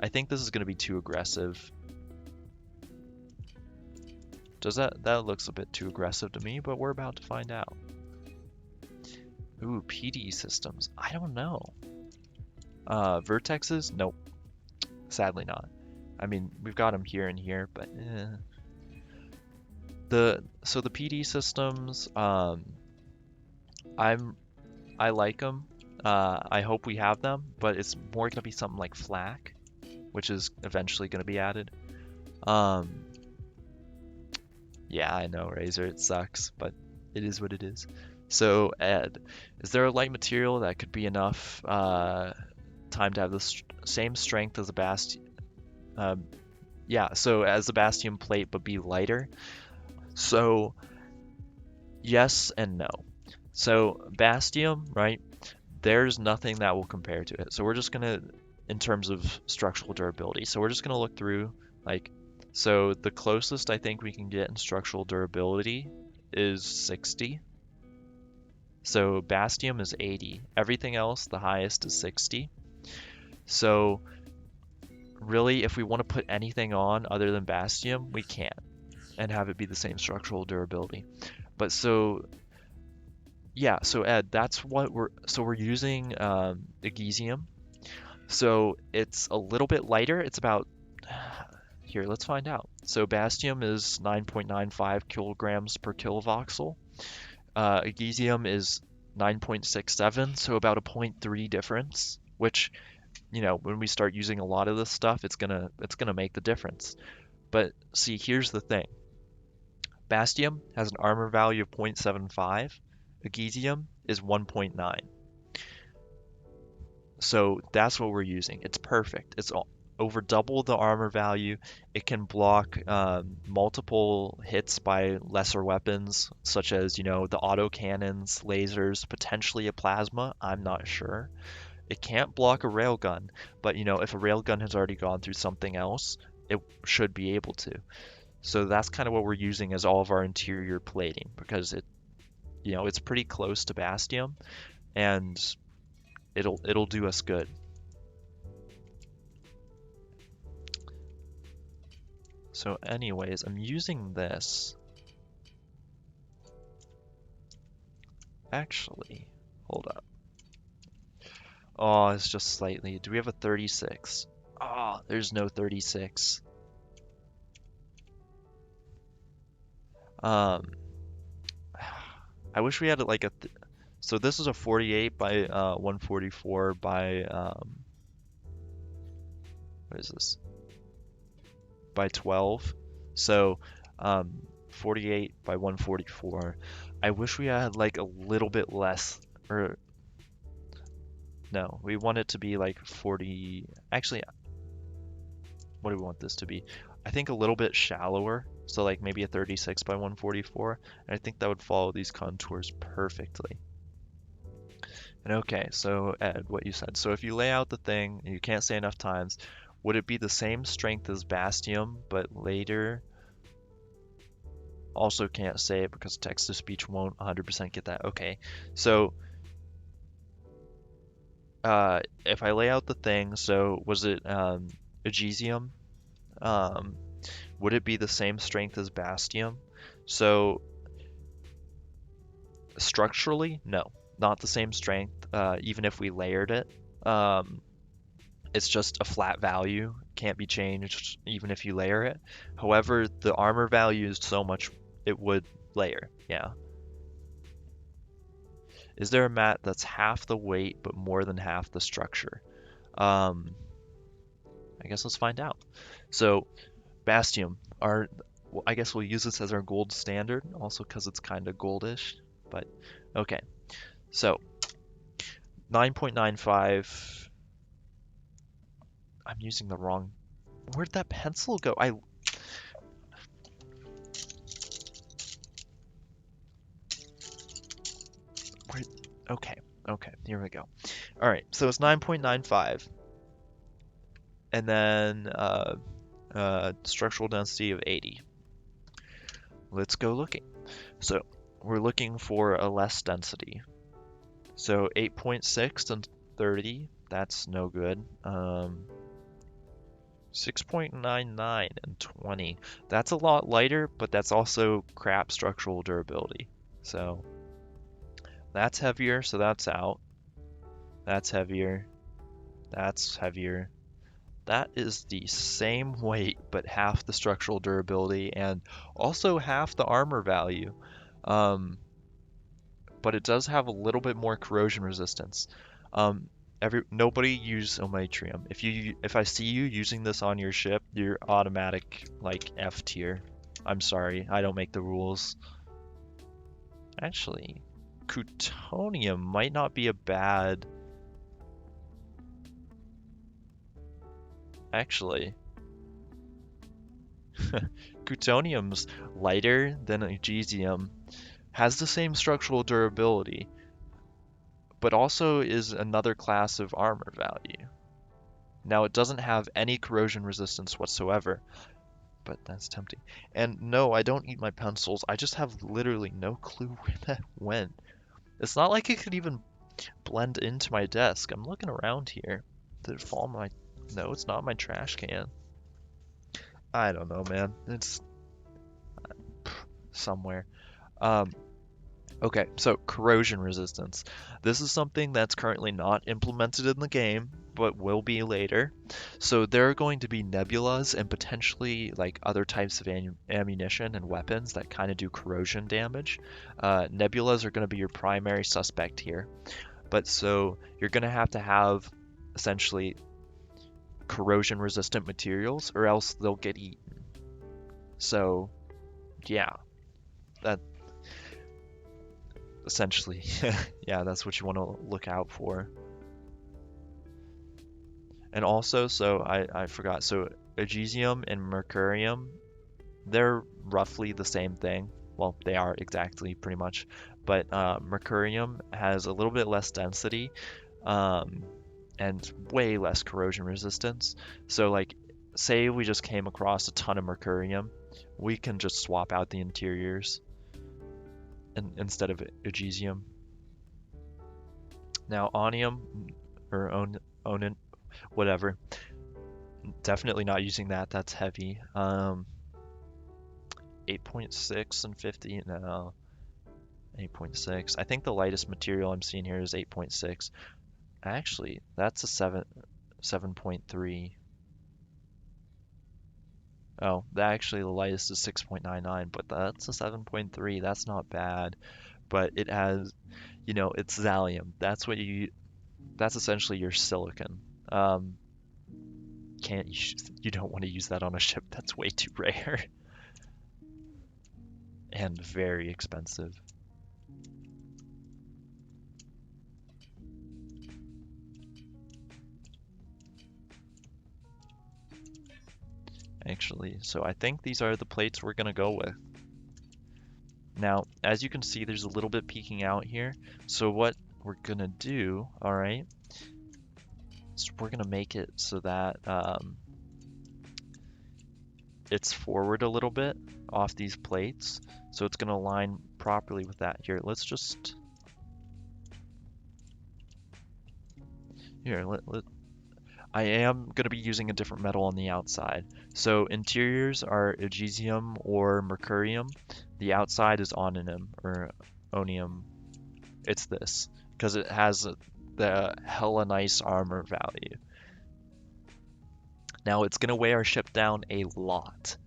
I think this is going to be too aggressive. Does that looks a bit too aggressive to me, but we're about to find out. Ooh, PD systems. I don't know. Vertexes? Nope. Sadly not. I mean, we've got them here and here, but so the PD systems, I like them. I hope we have them, but it's more going to be something like flak, which is eventually going to be added. Yeah, I know, Razor, it sucks, but it is what it is. So, Ed, is there a light material that could be enough time to have the same strength as a bastion? Yeah, so as a bastion plate, but be lighter. So, yes and no. So Bastium, right? There's nothing that will compare to it. So we're just gonna, in terms of structural durability, so we're just gonna look through like, so the closest I think we can get in structural durability is 60. So Bastium is 80. Everything else, the highest is 60. So really, if we want to put anything on other than Bastium, we can't and have it be the same structural durability. But so yeah, so Ed, that's what we're using Igesium. So it's a little bit lighter. It's about here, let's find out. So Bastium is 9.95 kilograms per kilovoxel. Igesium is 9.67, so about a zero point 0.3 difference, which, when we start using a lot of this stuff, it's gonna make the difference. But see, here's the thing. Bastium has an armor value of 0.75. Igesium is 1.9. So that's what we're using. It's perfect. It's over double the armor value. It can block multiple hits by lesser weapons, such as, the auto cannons, lasers, potentially a plasma. I'm not sure. It can't block a railgun, but if a railgun has already gone through something else, it should be able to. So that's kind of what we're using as all of our interior plating because it's pretty close to Bastium and it'll do us good. So anyways, I'm using this. Actually, hold up. Oh, it's just slightly. Do we have a 36? Oh, there's no 36. Um, I wish we had like so this is a 48 by 144 by what is this? By 12. So 48 by 144. I wish we had like a little bit less, or no, we want it to be like 40. Actually, what do we want this to be? I think a little bit shallower. So like maybe a 36 by 144. And I think that would follow these contours perfectly. And okay, so Ed, what you said. So if you lay out the thing, and you can't say enough times, would it be the same strength as Bastium, but later? Also can't say it because text-to-speech won't 100% get that. Okay, so if I lay out the thing, so was it Agesium? Um, would it be the same strength as Bastium? So structurally, no, not the same strength, even if we layered it. Um, it's just a flat value, can't be changed even if you layer it. However, the armor value is so much it would layer, yeah. Is there a mat that's half the weight but more than half the structure? Um, I guess let's find out. So, Bastium, well, I guess we'll use this as our gold standard, also because it's kind of goldish. But okay, so 9.95. I'm using the wrong. Where'd that pencil go? Where, okay, okay, here we go. All right, so it's 9.95, and then structural density of 80. Let's go looking. So we're looking for a less density. So 8.6 and 30, that's no good. 6.99 and 20. That's a lot lighter, but that's also crap structural durability. So that's heavier, so that's out. That's heavier. That's heavier. That is the same weight, but half the structural durability and also half the armor value. But it does have a little bit more corrosion resistance. Nobody use Ometrium. If I see you using this on your ship, you're automatic like F tier. I'm sorry, I don't make the rules. Actually, Cutonium might not be a bad. Actually, Cutonium's lighter than Agesium, has the same structural durability, but also is another class of armor value. Now, it doesn't have any corrosion resistance whatsoever, but that's tempting. And no, I don't eat my pencils. I just have literally no clue where that went. It's not like it could even blend into my desk. I'm looking around here. Did it fall in my... No, it's not in my trash can. I don't know, man. It's somewhere. Um, okay, so corrosion resistance. This is something that's currently not implemented in the game, but will be later. So there are going to be nebulas and potentially like other types of ammunition and weapons that kind of do corrosion damage. Nebulas are going to be your primary suspect here. But so you're going to have essentially corrosion resistant materials or else they'll get eaten. So yeah, that essentially, yeah, that's what you want to look out for. And also, so I forgot, so Agesium and Mercurium, they're roughly the same thing. Well, they are exactly pretty much, but Mercurium has a little bit less density um, and way less corrosion resistance. So like, say we just came across a ton of Mercurium, we can just swap out the interiors instead of Agesium. Now, Onium or Onin, whatever. Definitely not using that. That's heavy. 8.6 and 50. No, 8.6. I think the lightest material I'm seeing here is 8.6. Actually, that's a 7.3. Oh, that actually the lightest is 6.99, but that's a 7.3. That's not bad. But it has, it's Thallium. That's essentially your silicon. Um, can't you don't want to use that on a ship. That's way too rare and very expensive. Actually, so I think these are the plates we're gonna go with. Now, as you can see, there's a little bit peeking out here. So what we're gonna do, all right, so we're gonna make it so that it's forward a little bit off these plates. So it's gonna align properly with that. Here, let's just, here, I am going to be using a different metal on the outside. So interiors are Agesium or Mercurium. The outside is Onium or Onium. It's this because it has the hella nice armor value. Now it's going to weigh our ship down a lot.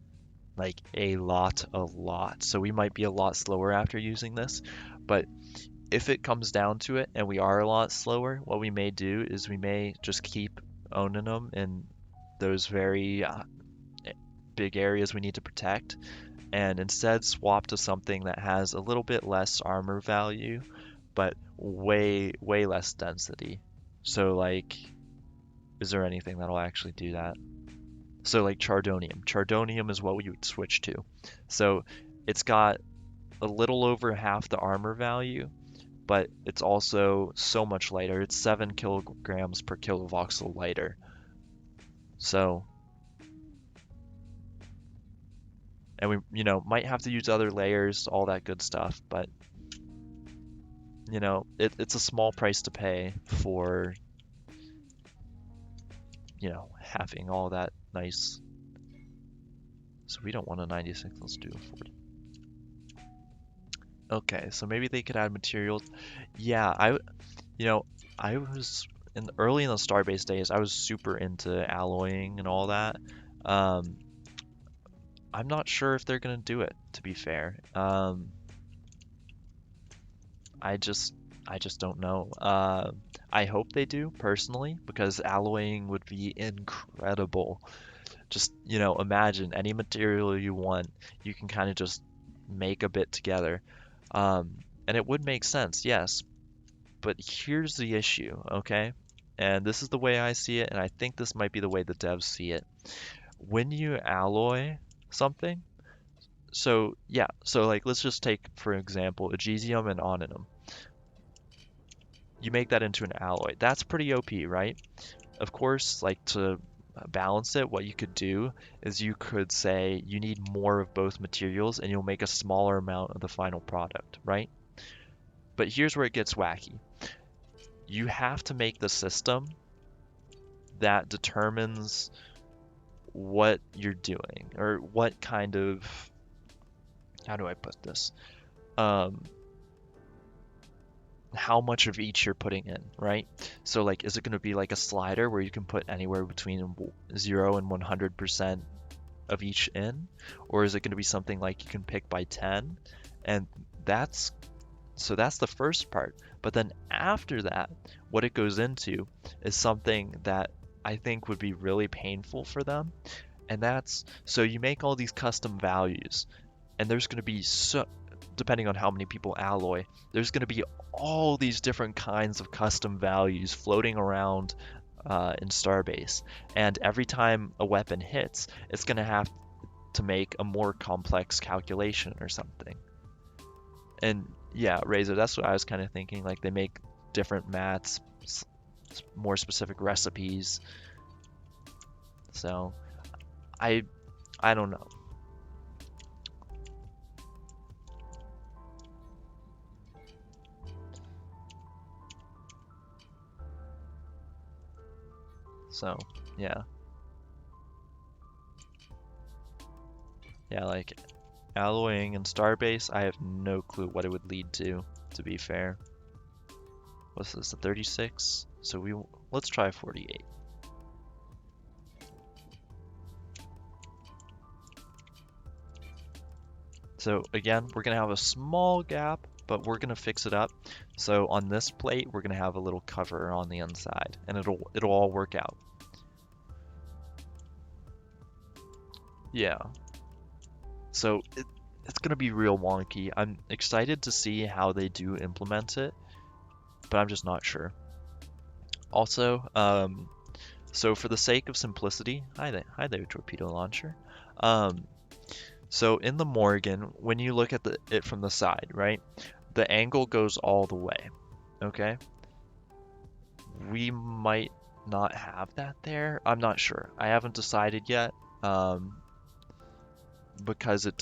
Like a lot. So we might be a lot slower after using this. But if it comes down to it and we are a lot slower, what we may do is we may just keep owning them in those very big areas we need to protect and instead swap to something that has a little bit less armor value but way less density. So like, is there anything that'll actually do that? So like chardonium is what we would switch to. So it's got a little over half the armor value, but it's also so much lighter. It's 7 kilograms per kilovoxel lighter. So, and we, might have to use other layers, all that good stuff, but, it's a small price to pay for, having all that nice. So we don't want a 96, let's do a 40. Okay, so maybe they could add materials. Yeah, I was early in the Starbase days, I was super into alloying and all that. Um, I'm not sure if they're gonna do it, to be fair. I just don't know. I hope they do personally because alloying would be incredible. Just, imagine any material you want, you can kind of just make a bit together. And it would make sense, yes, but here's the issue, okay? And this is the way I see it, and I think this might be the way the devs see it. When you alloy something, So yeah, so like let's just take for example Agesium and Oninum. You make that into an alloy. That's pretty OP, right? Of course, like to balance it, what you could do is you could say you need more of both materials and you'll make a smaller amount of the final product, right? But here's where it gets wacky. You have to make the system that determines what you're doing or what kind of, how do I put this? Um, how much of each you're putting in, right? So like, is it going to be like a slider where you can put anywhere between 0 and 100% of each in? Or is it going to be something like you can pick by 10? And that's, so that's the first part. But then after that, what it goes into is something that I think would be really painful for them. And that's, so you make all these custom values, and there's going to be so, depending on how many people alloy, there's going to be all these different kinds of custom values floating around in Starbase. And every time a weapon hits, it's going to have to make a more complex calculation or something. And yeah, Razor, that's what I was kind of thinking. Like they make different mats, more specific recipes. So I I don't know. So yeah. Yeah, like alloying in Starbase, I have no clue what it would lead to be fair. What's this, a 36? So let's try 48. So again, we're gonna have a small gap, but we're gonna fix it up. So on this plate, we're gonna have a little cover on the inside, and it'll all work out. Yeah. So it's gonna be real wonky. I'm excited to see how they do implement it, but I'm just not sure. Also, so for the sake of simplicity, hi there, Torpedo Launcher. Um, so in the Morrigan, when you look at it from the side, right, the angle goes all the way. Okay, we might not have that there. I'm not sure. I haven't decided yet. Because it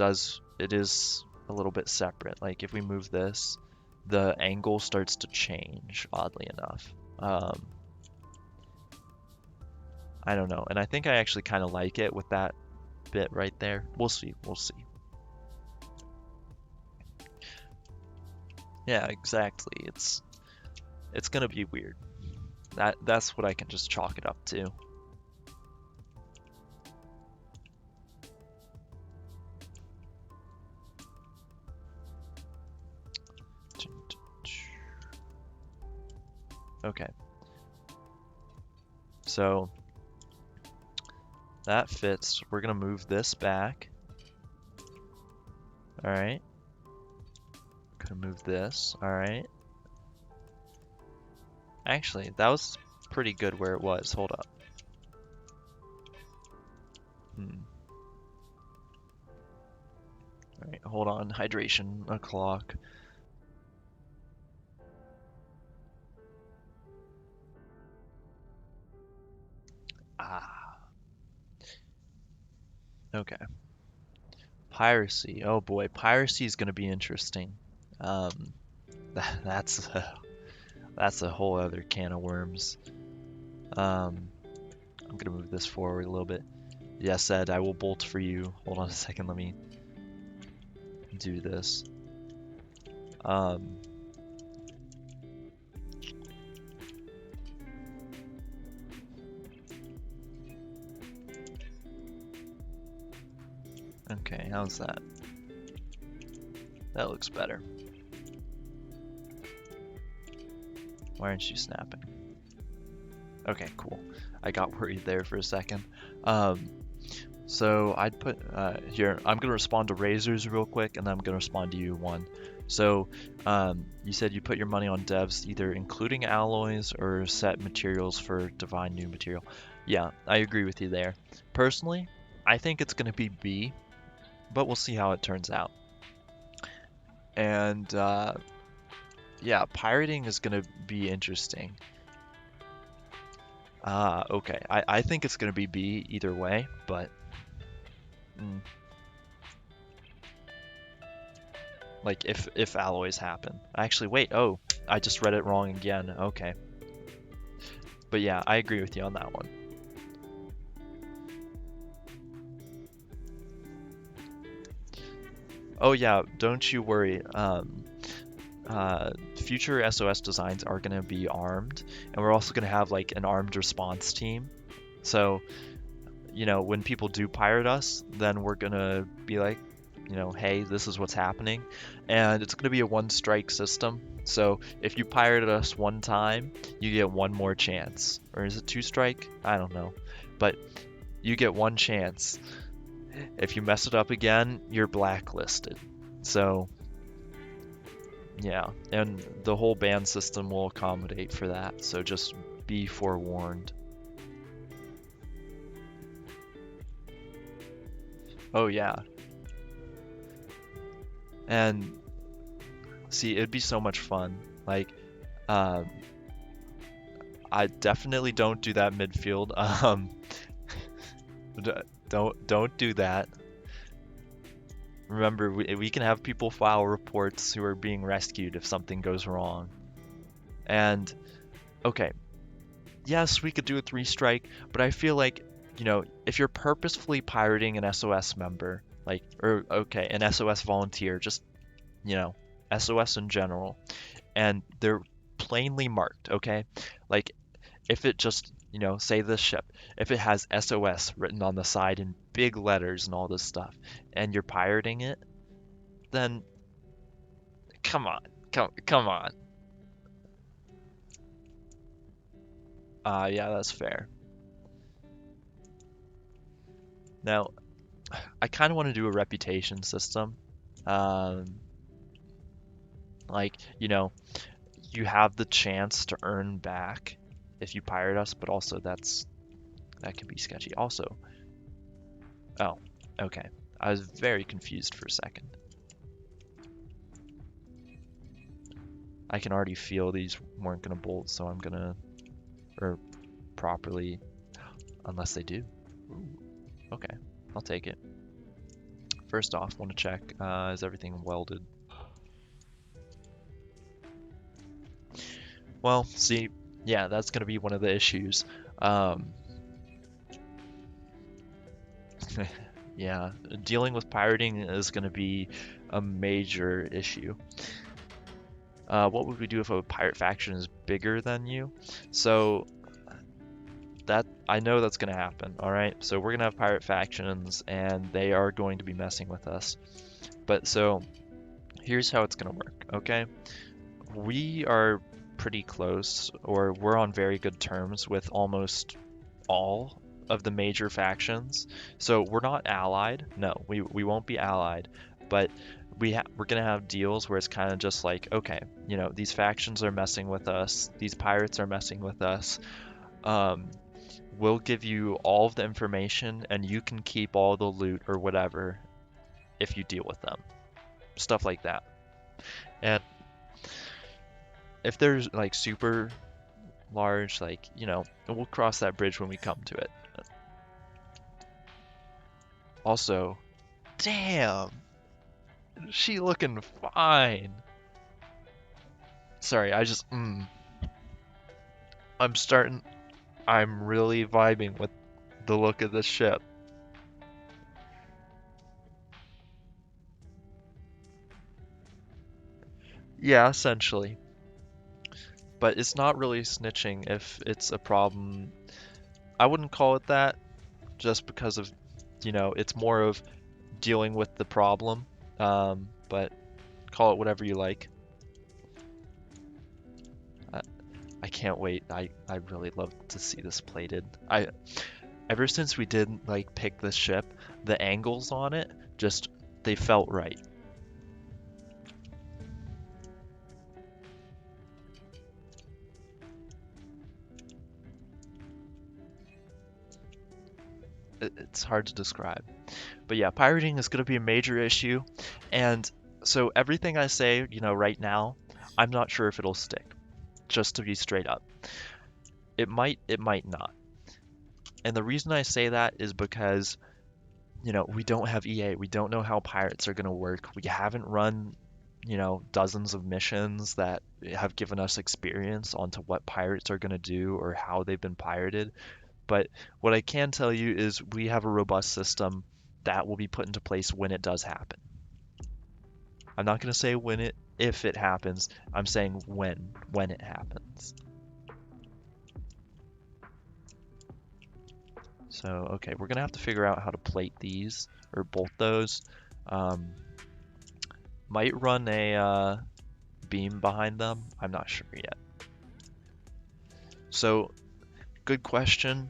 is a little bit separate. Like if we move this, the angle starts to change, oddly enough. I don't know, and I think I actually kind of like it with that bit right there. We'll see, we'll see. Yeah, exactly. It's gonna be weird. That's what I can just chalk it up to. Okay. So that fits. We're gonna move this back. All right. Gonna move this. All right. Actually, that was pretty good where it was. Hold up. All right, hold on. Hydration o'clock. Ah. Okay. Piracy. Oh boy, piracy is gonna be interesting. Um, that's that's a whole other can of worms. I'm gonna move this forward a little bit. Yes, Ed, I will bolt for you. Hold on a second, let me do this. Okay, how's that? That looks better. Why aren't you snapping? Okay, cool. I got worried there for a second. So I'd put here, I'm gonna respond to Razors real quick, and then I'm gonna respond to you one. So you said you put your money on devs, either including alloys or set materials for divine new material. Yeah, I agree with you there. Personally, I think it's gonna be B. but we'll see how it turns out. And yeah, pirating is gonna be interesting. Okay. I think it's gonna be B either way, but mm, like if alloys happen. Actually, wait. Oh, I just read it wrong again. Okay. But yeah, I agree with you on that one. Oh yeah, don't you worry. Future SOS designs are going to be armed, and we're also going to have like an armed response team. So, when people do pirate us, then we're going to be like, hey, this is what's happening. And it's going to be a one strike system. So if you pirated us one time, you get one more chance. Or is it two strike? I don't know. But you get one chance. If you mess it up again, you're blacklisted. So yeah, and the whole ban system will accommodate for that, so just be forewarned. Oh yeah, and see, it'd be so much fun. Like, um, I definitely don't do that midfield. D- don't do that. Remember, we can have people file reports who are being rescued if something goes wrong. And okay, yes, we could do a three strike, but I feel like, if you're purposefully pirating an SOS member, like, or okay, an SOS volunteer, just, you know, SOS in general, and they're plainly marked, okay? Like, if it just, say this ship, if it has SOS written on the side in big letters and all this stuff, and you're pirating it, then come on, come on. Yeah, that's fair. Now, I kind of want to do a reputation system. Um, like, you have the chance to earn back if you pirate us, but also that can be sketchy. Also, oh, okay. I was very confused for a second. I can already feel these weren't gonna bolt, so I'm gonna, or properly, unless they do. Ooh, okay, I'll take it. First off, want to check, is everything welded? Well, see, yeah, that's gonna be one of the issues. Um, yeah, dealing with pirating is gonna be a major issue. What would we do if a pirate faction is bigger than you? So that I know that's gonna happen. All right, so we're gonna have pirate factions, and they are going to be messing with us. But so here's how it's gonna work. Okay, we are pretty close, or we're on very good terms with almost all of the major factions. So we're not allied. No, we won't be allied, but we're gonna have deals where it's kind of just like, okay, these factions are messing with us, these pirates are messing with us. Um, we'll give you all of the information, and you can keep all the loot or whatever if you deal with them. Stuff like that. And if there's like super large, like, we'll cross that bridge when we come to it. Also, damn, she looking fine. Sorry, I'm starting, I'm really vibing with the look of this ship. Yeah, essentially. But it's not really snitching if it's a problem. I wouldn't call it that just because of, it's more of dealing with the problem. But call it whatever you like. I, I can't wait. I really love to see this plated. Ever since we did like pick this ship, the angles on it just they felt right. it's hard to describe. But yeah, pirating is going to be a major issue. And so everything I say, right now, I'm not sure if it'll stick, just to be straight up. It might not. And the reason I say that is because, we don't have EA. We don't know how pirates are going to work. We haven't run, dozens of missions that have given us experience onto what pirates are going to do or how they've been pirated. But what I can tell you is we have a robust system that will be put into place when it does happen. I'm not going to say if it happens. I'm saying when it happens. So, okay, we're going to have to figure out how to plate these or bolt those. Um, might run a beam behind them. I'm not sure yet. So, good question.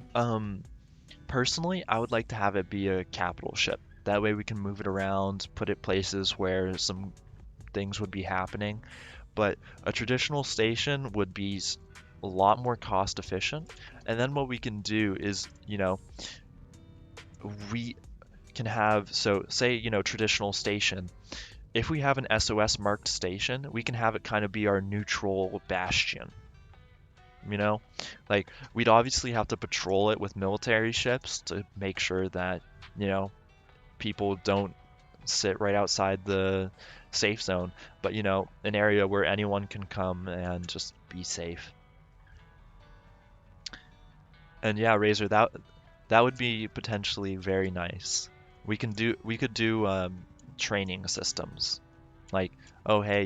Personally, I would like to have it be a capital ship. That way we can move it around, put it places where some things would be happening. But a traditional station would be a lot more cost efficient. And then what we can do is, we can have, so say, traditional station. If we have an SOS marked station, we can have it kind of be our neutral bastion. Like we'd obviously have to patrol it with military ships to make sure that, people don't sit right outside the safe zone, but an area where anyone can come and just be safe. And yeah, Razor, that would be potentially very nice. We could do training systems. Like, oh hey,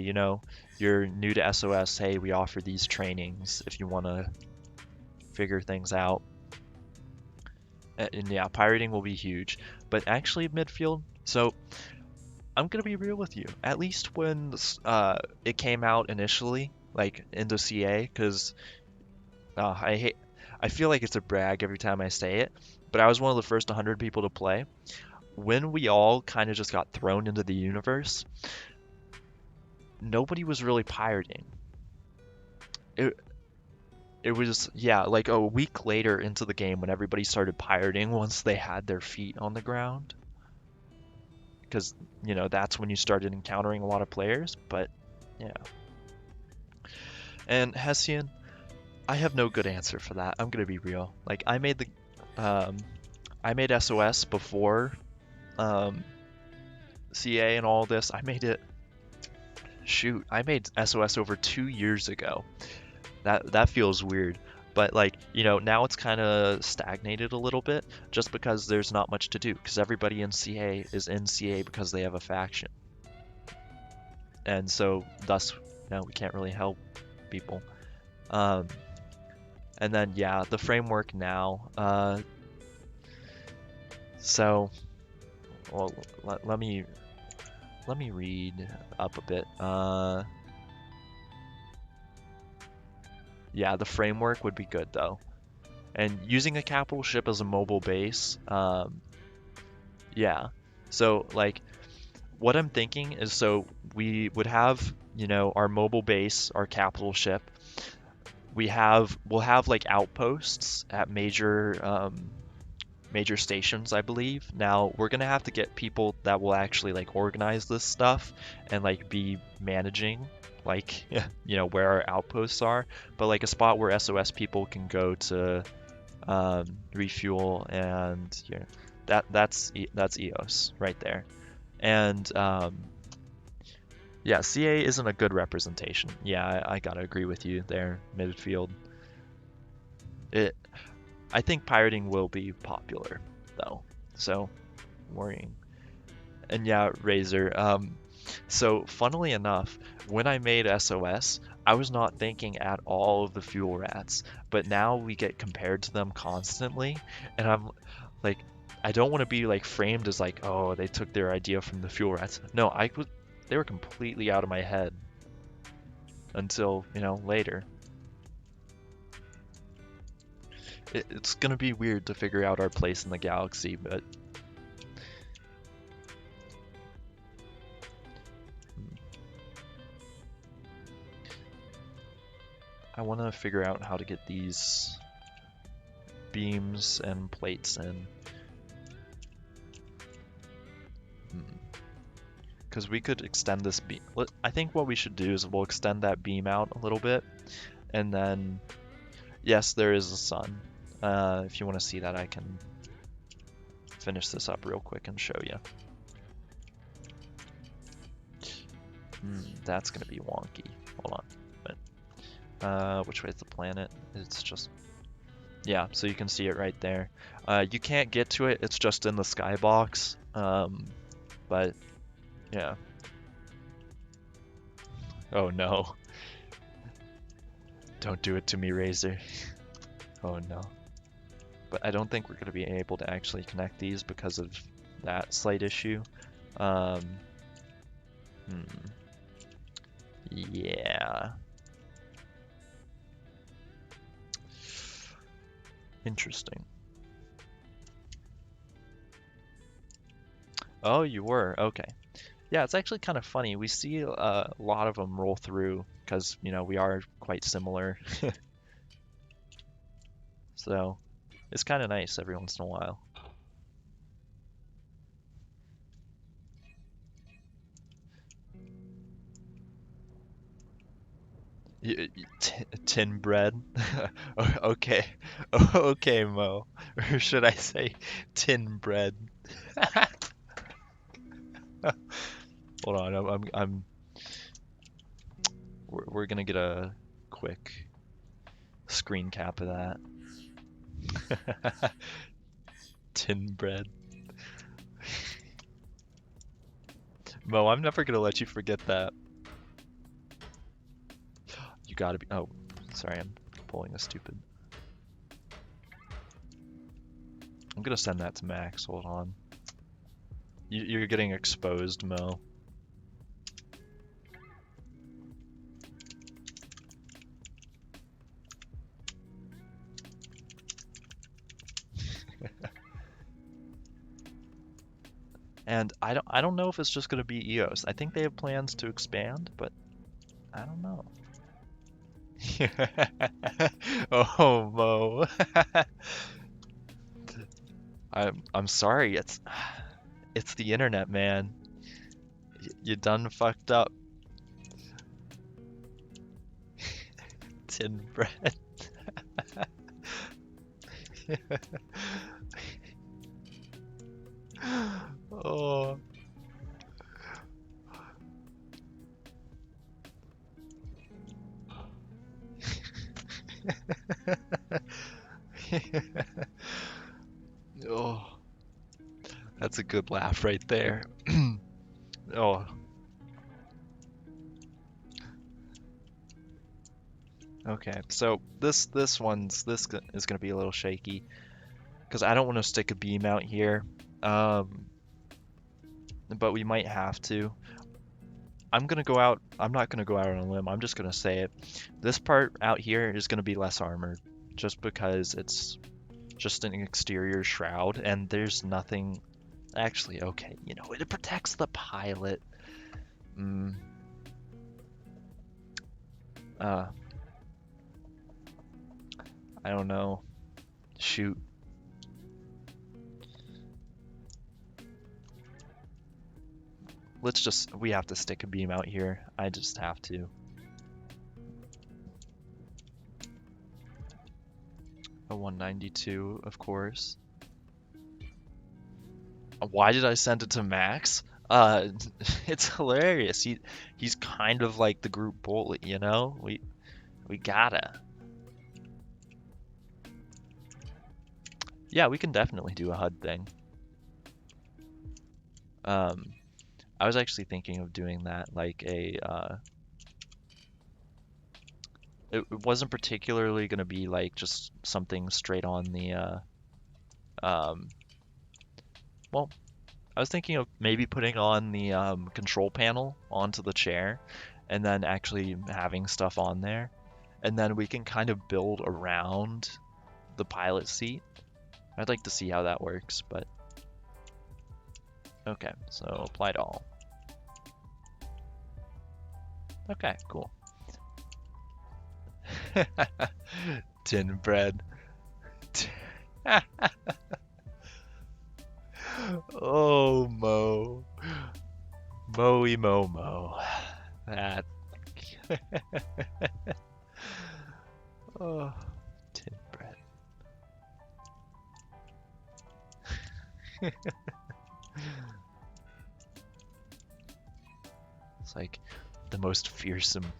you're new to SOS, hey, we offer these trainings if you want to figure things out. And yeah, pirating will be huge. But actually midfield, so I'm gonna be real with you. At least when it came out initially, like into CA, because I feel like it's a brag every time I say it, but I was one of the first 100 people to play. When we all kind of just got thrown into the universe, nobody was really pirating. It it was, yeah, like a week later into the game when everybody started pirating once they had their feet on the ground, because that's when you started encountering a lot of players. But yeah. And Hessian, I have no good answer for that. I'm gonna be real. Like I made SOS before um, CA and all this. I made SOS over 2 years ago. That feels weird. But like, now it's kind of stagnated a little bit just because there's not much to do because everybody in CA is in CA because they have a faction. And so thus, we can't really help people. Um, and then yeah, the framework now. So, well, let me read up a bit. Yeah, the framework would be good though. And using a capital ship as a mobile base, yeah. So like what I'm thinking is, so we would have, our mobile base, our capital ship. We'll have like outposts at major stations, I believe. Now we're gonna have to get people that will actually like organize this stuff and like be managing like where our outposts are, but like a spot where SOS people can go to refuel, and that's EOS right there. And yeah, CA isn't a good representation. Yeah, I gotta agree with you there, midfield. It I think pirating will be popular though, so worrying. And yeah, Razor. So funnily enough, when I made SOS, I was not thinking at all of the fuel rats, but now we get compared to them constantly, and I'm like, I don't want to be like framed as like, oh, they took their idea from the fuel rats. No, they were completely out of my head until, later. It's gonna be weird to figure out our place in the galaxy, but I want to figure out how to get these beams and plates in. because we could extend this beam. I think what we should do is we'll extend that beam out a little bit, and then, yes, there is a sun. If you want to see that, I can finish this up real quick and show you. That's gonna be wonky. Hold on. Which way is the planet? It's just, yeah, so you can see it right there. You can't get to it, it's just in the skybox. But yeah. Oh no. Don't do it to me, Razor. Oh no. But I don't think we're gonna be able to actually connect these because of that slight issue. Yeah. Interesting. Oh, you were? Okay. Yeah, it's actually kind of funny. We see a lot of them roll through because, you know, we are quite similar. So it's kind of nice every once in a while. Tin bread? Okay. Okay, Mo. Or should I say tin bread? Hold on, we're gonna get a quick screen cap of that. Tin bread. Mo, I'm never gonna let you forget that. You gotta be. Oh, sorry, I'm pulling a stupid. I'm gonna send that to Max. Hold on. You're getting exposed, Mo. And I don't know if it's just gonna be EOS. I think they have plans to expand, but I don't know. Oh, Mo. I'm sorry. It's the internet, man. You done fucked up. Tin bread. Oh. Oh. That's a good laugh right there. Oh. Okay, so this is gonna be a little shaky because I don't want to stick a beam out here, but we might have to. I'm not gonna go out on a limb. I'm just gonna say it. This part out here is gonna be less armored, just because it's just an exterior shroud, and there's nothing. Actually, okay, you know, it protects the pilot. I don't know. Shoot. We have to stick a beam out here. I just have to. A 192, of course. Why did I send it to Max? It's hilarious. He's kind of like the group bully, you know? We gotta. Yeah, we can definitely do a HUD thing. I was actually thinking of doing that like it wasn't particularly gonna be like just something straight on the well, I was thinking of maybe putting on the control panel onto the chair and then actually having stuff on there. And then we can kind of build around the pilot seat. I'd like to see how that works, but okay, so apply to all. Okay, cool. Tin bread. Oh, Mo. Moe Momo. That. Oh, tin bread. It's like the most fearsome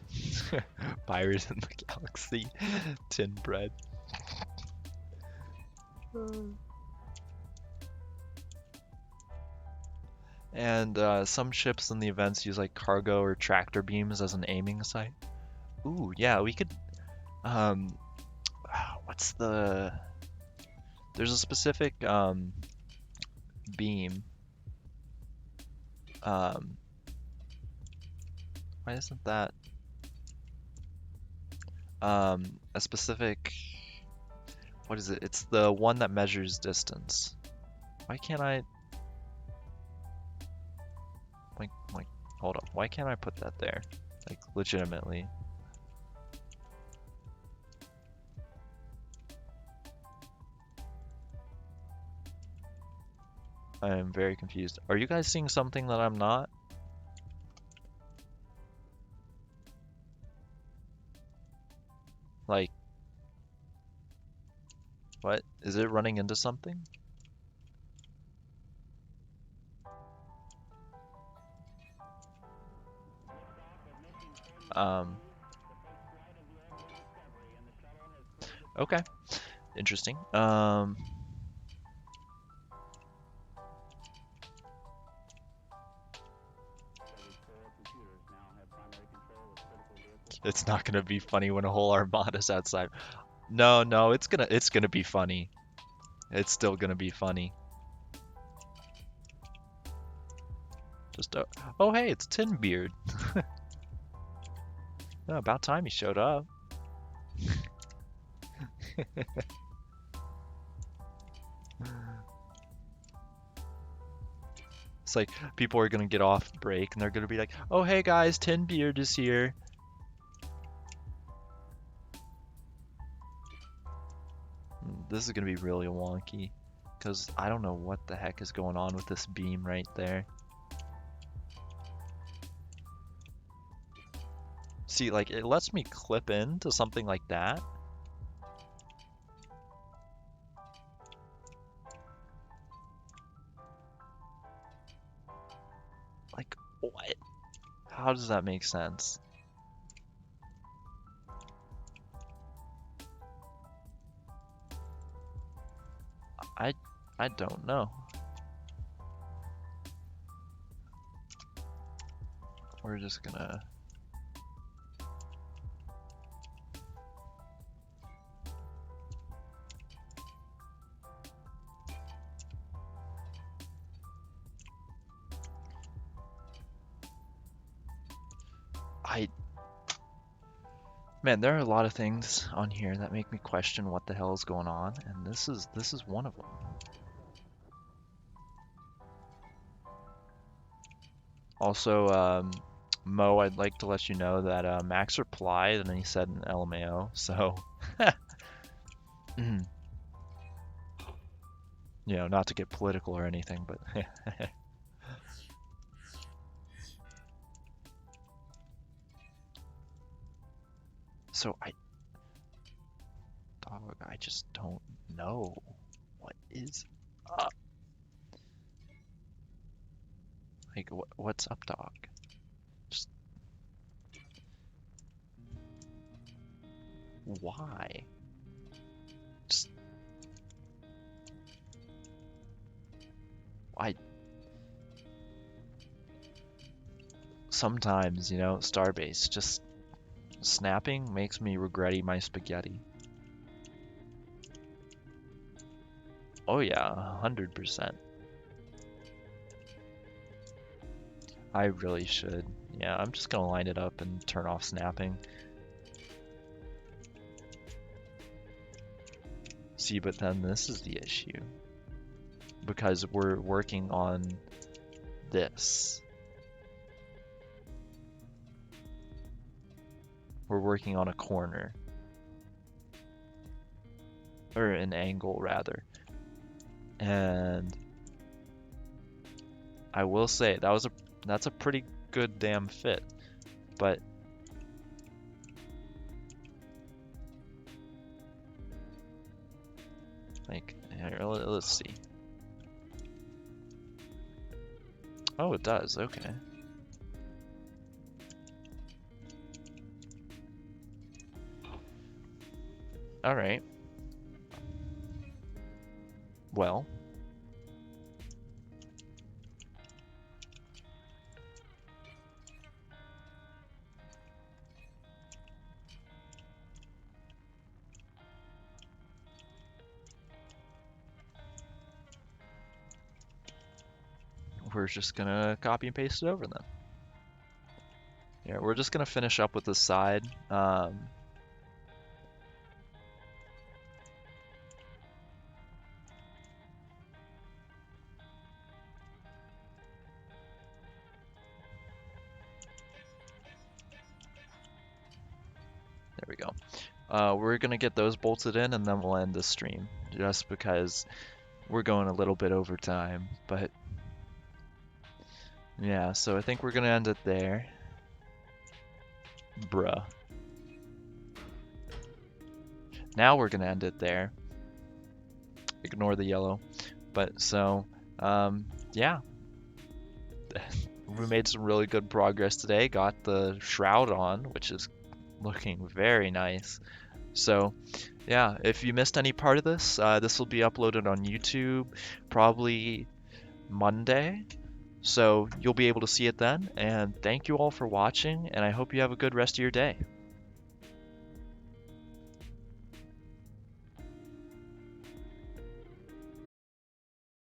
pirate in the galaxy. Tin bread. And some ships in the events use like cargo or tractor beams as an aiming sight. Ooh, yeah, we could. Um, what's the? There's a specific beam. Um, why isn't that? A specific. What is it? It's the one that measures distance. Why can't I? Like, hold up. Why can't I put that there? Like, legitimately. I am very confused. Are you guys seeing something that I'm not? Like, what? Is it running into something? Okay. Interesting. It's not gonna be funny when a whole armada's outside. No, no, it's gonna be funny. It's still gonna be funny. Just oh hey, it's Tinbeard. Oh, about time he showed up. It's like people are gonna get off break and they're gonna be like, "Oh hey guys, Tinbeard is here." This is gonna be really wonky, because I don't know what the heck is going on with this beam right there. See, like, it lets me clip into something like that. Like, what? How does that make sense? I don't know. We're just gonna... Man, there are a lot of things on here that make me question what the hell is going on, and this is one of them. Also, Mo, I'd like to let you know that Max replied and he said an LMAO, so you know, not to get political or anything, but so dog, I just don't know what is up. Like, what's up, dog? Just why? Just I sometimes, you know, Starbase just snapping makes me regretty my spaghetti. Oh yeah, 100%. I really should. Yeah, I'm just gonna line it up and turn off snapping. See, but then this is the issue. Because we're working on this. We're working on a corner. Or an angle, rather. And I will say, that was That's a pretty good damn fit. But like, here, let's see. Oh, it does. Okay. All right. Well, we're just gonna copy and paste it over then. Yeah, we're just gonna finish up with the side. There we go. We're gonna get those bolted in and then we'll end the stream, just because we're going a little bit over time. But yeah, so I think we're gonna end it there. Bruh. Now we're gonna end it there. Ignore the yellow. But so, yeah. We made some really good progress today. Got the shroud on, which is looking very nice. So, yeah, if you missed any part of this, this will be uploaded on YouTube probably Monday. So you'll be able to see it then. And thank you all for watching, and I hope you have a good rest of your day.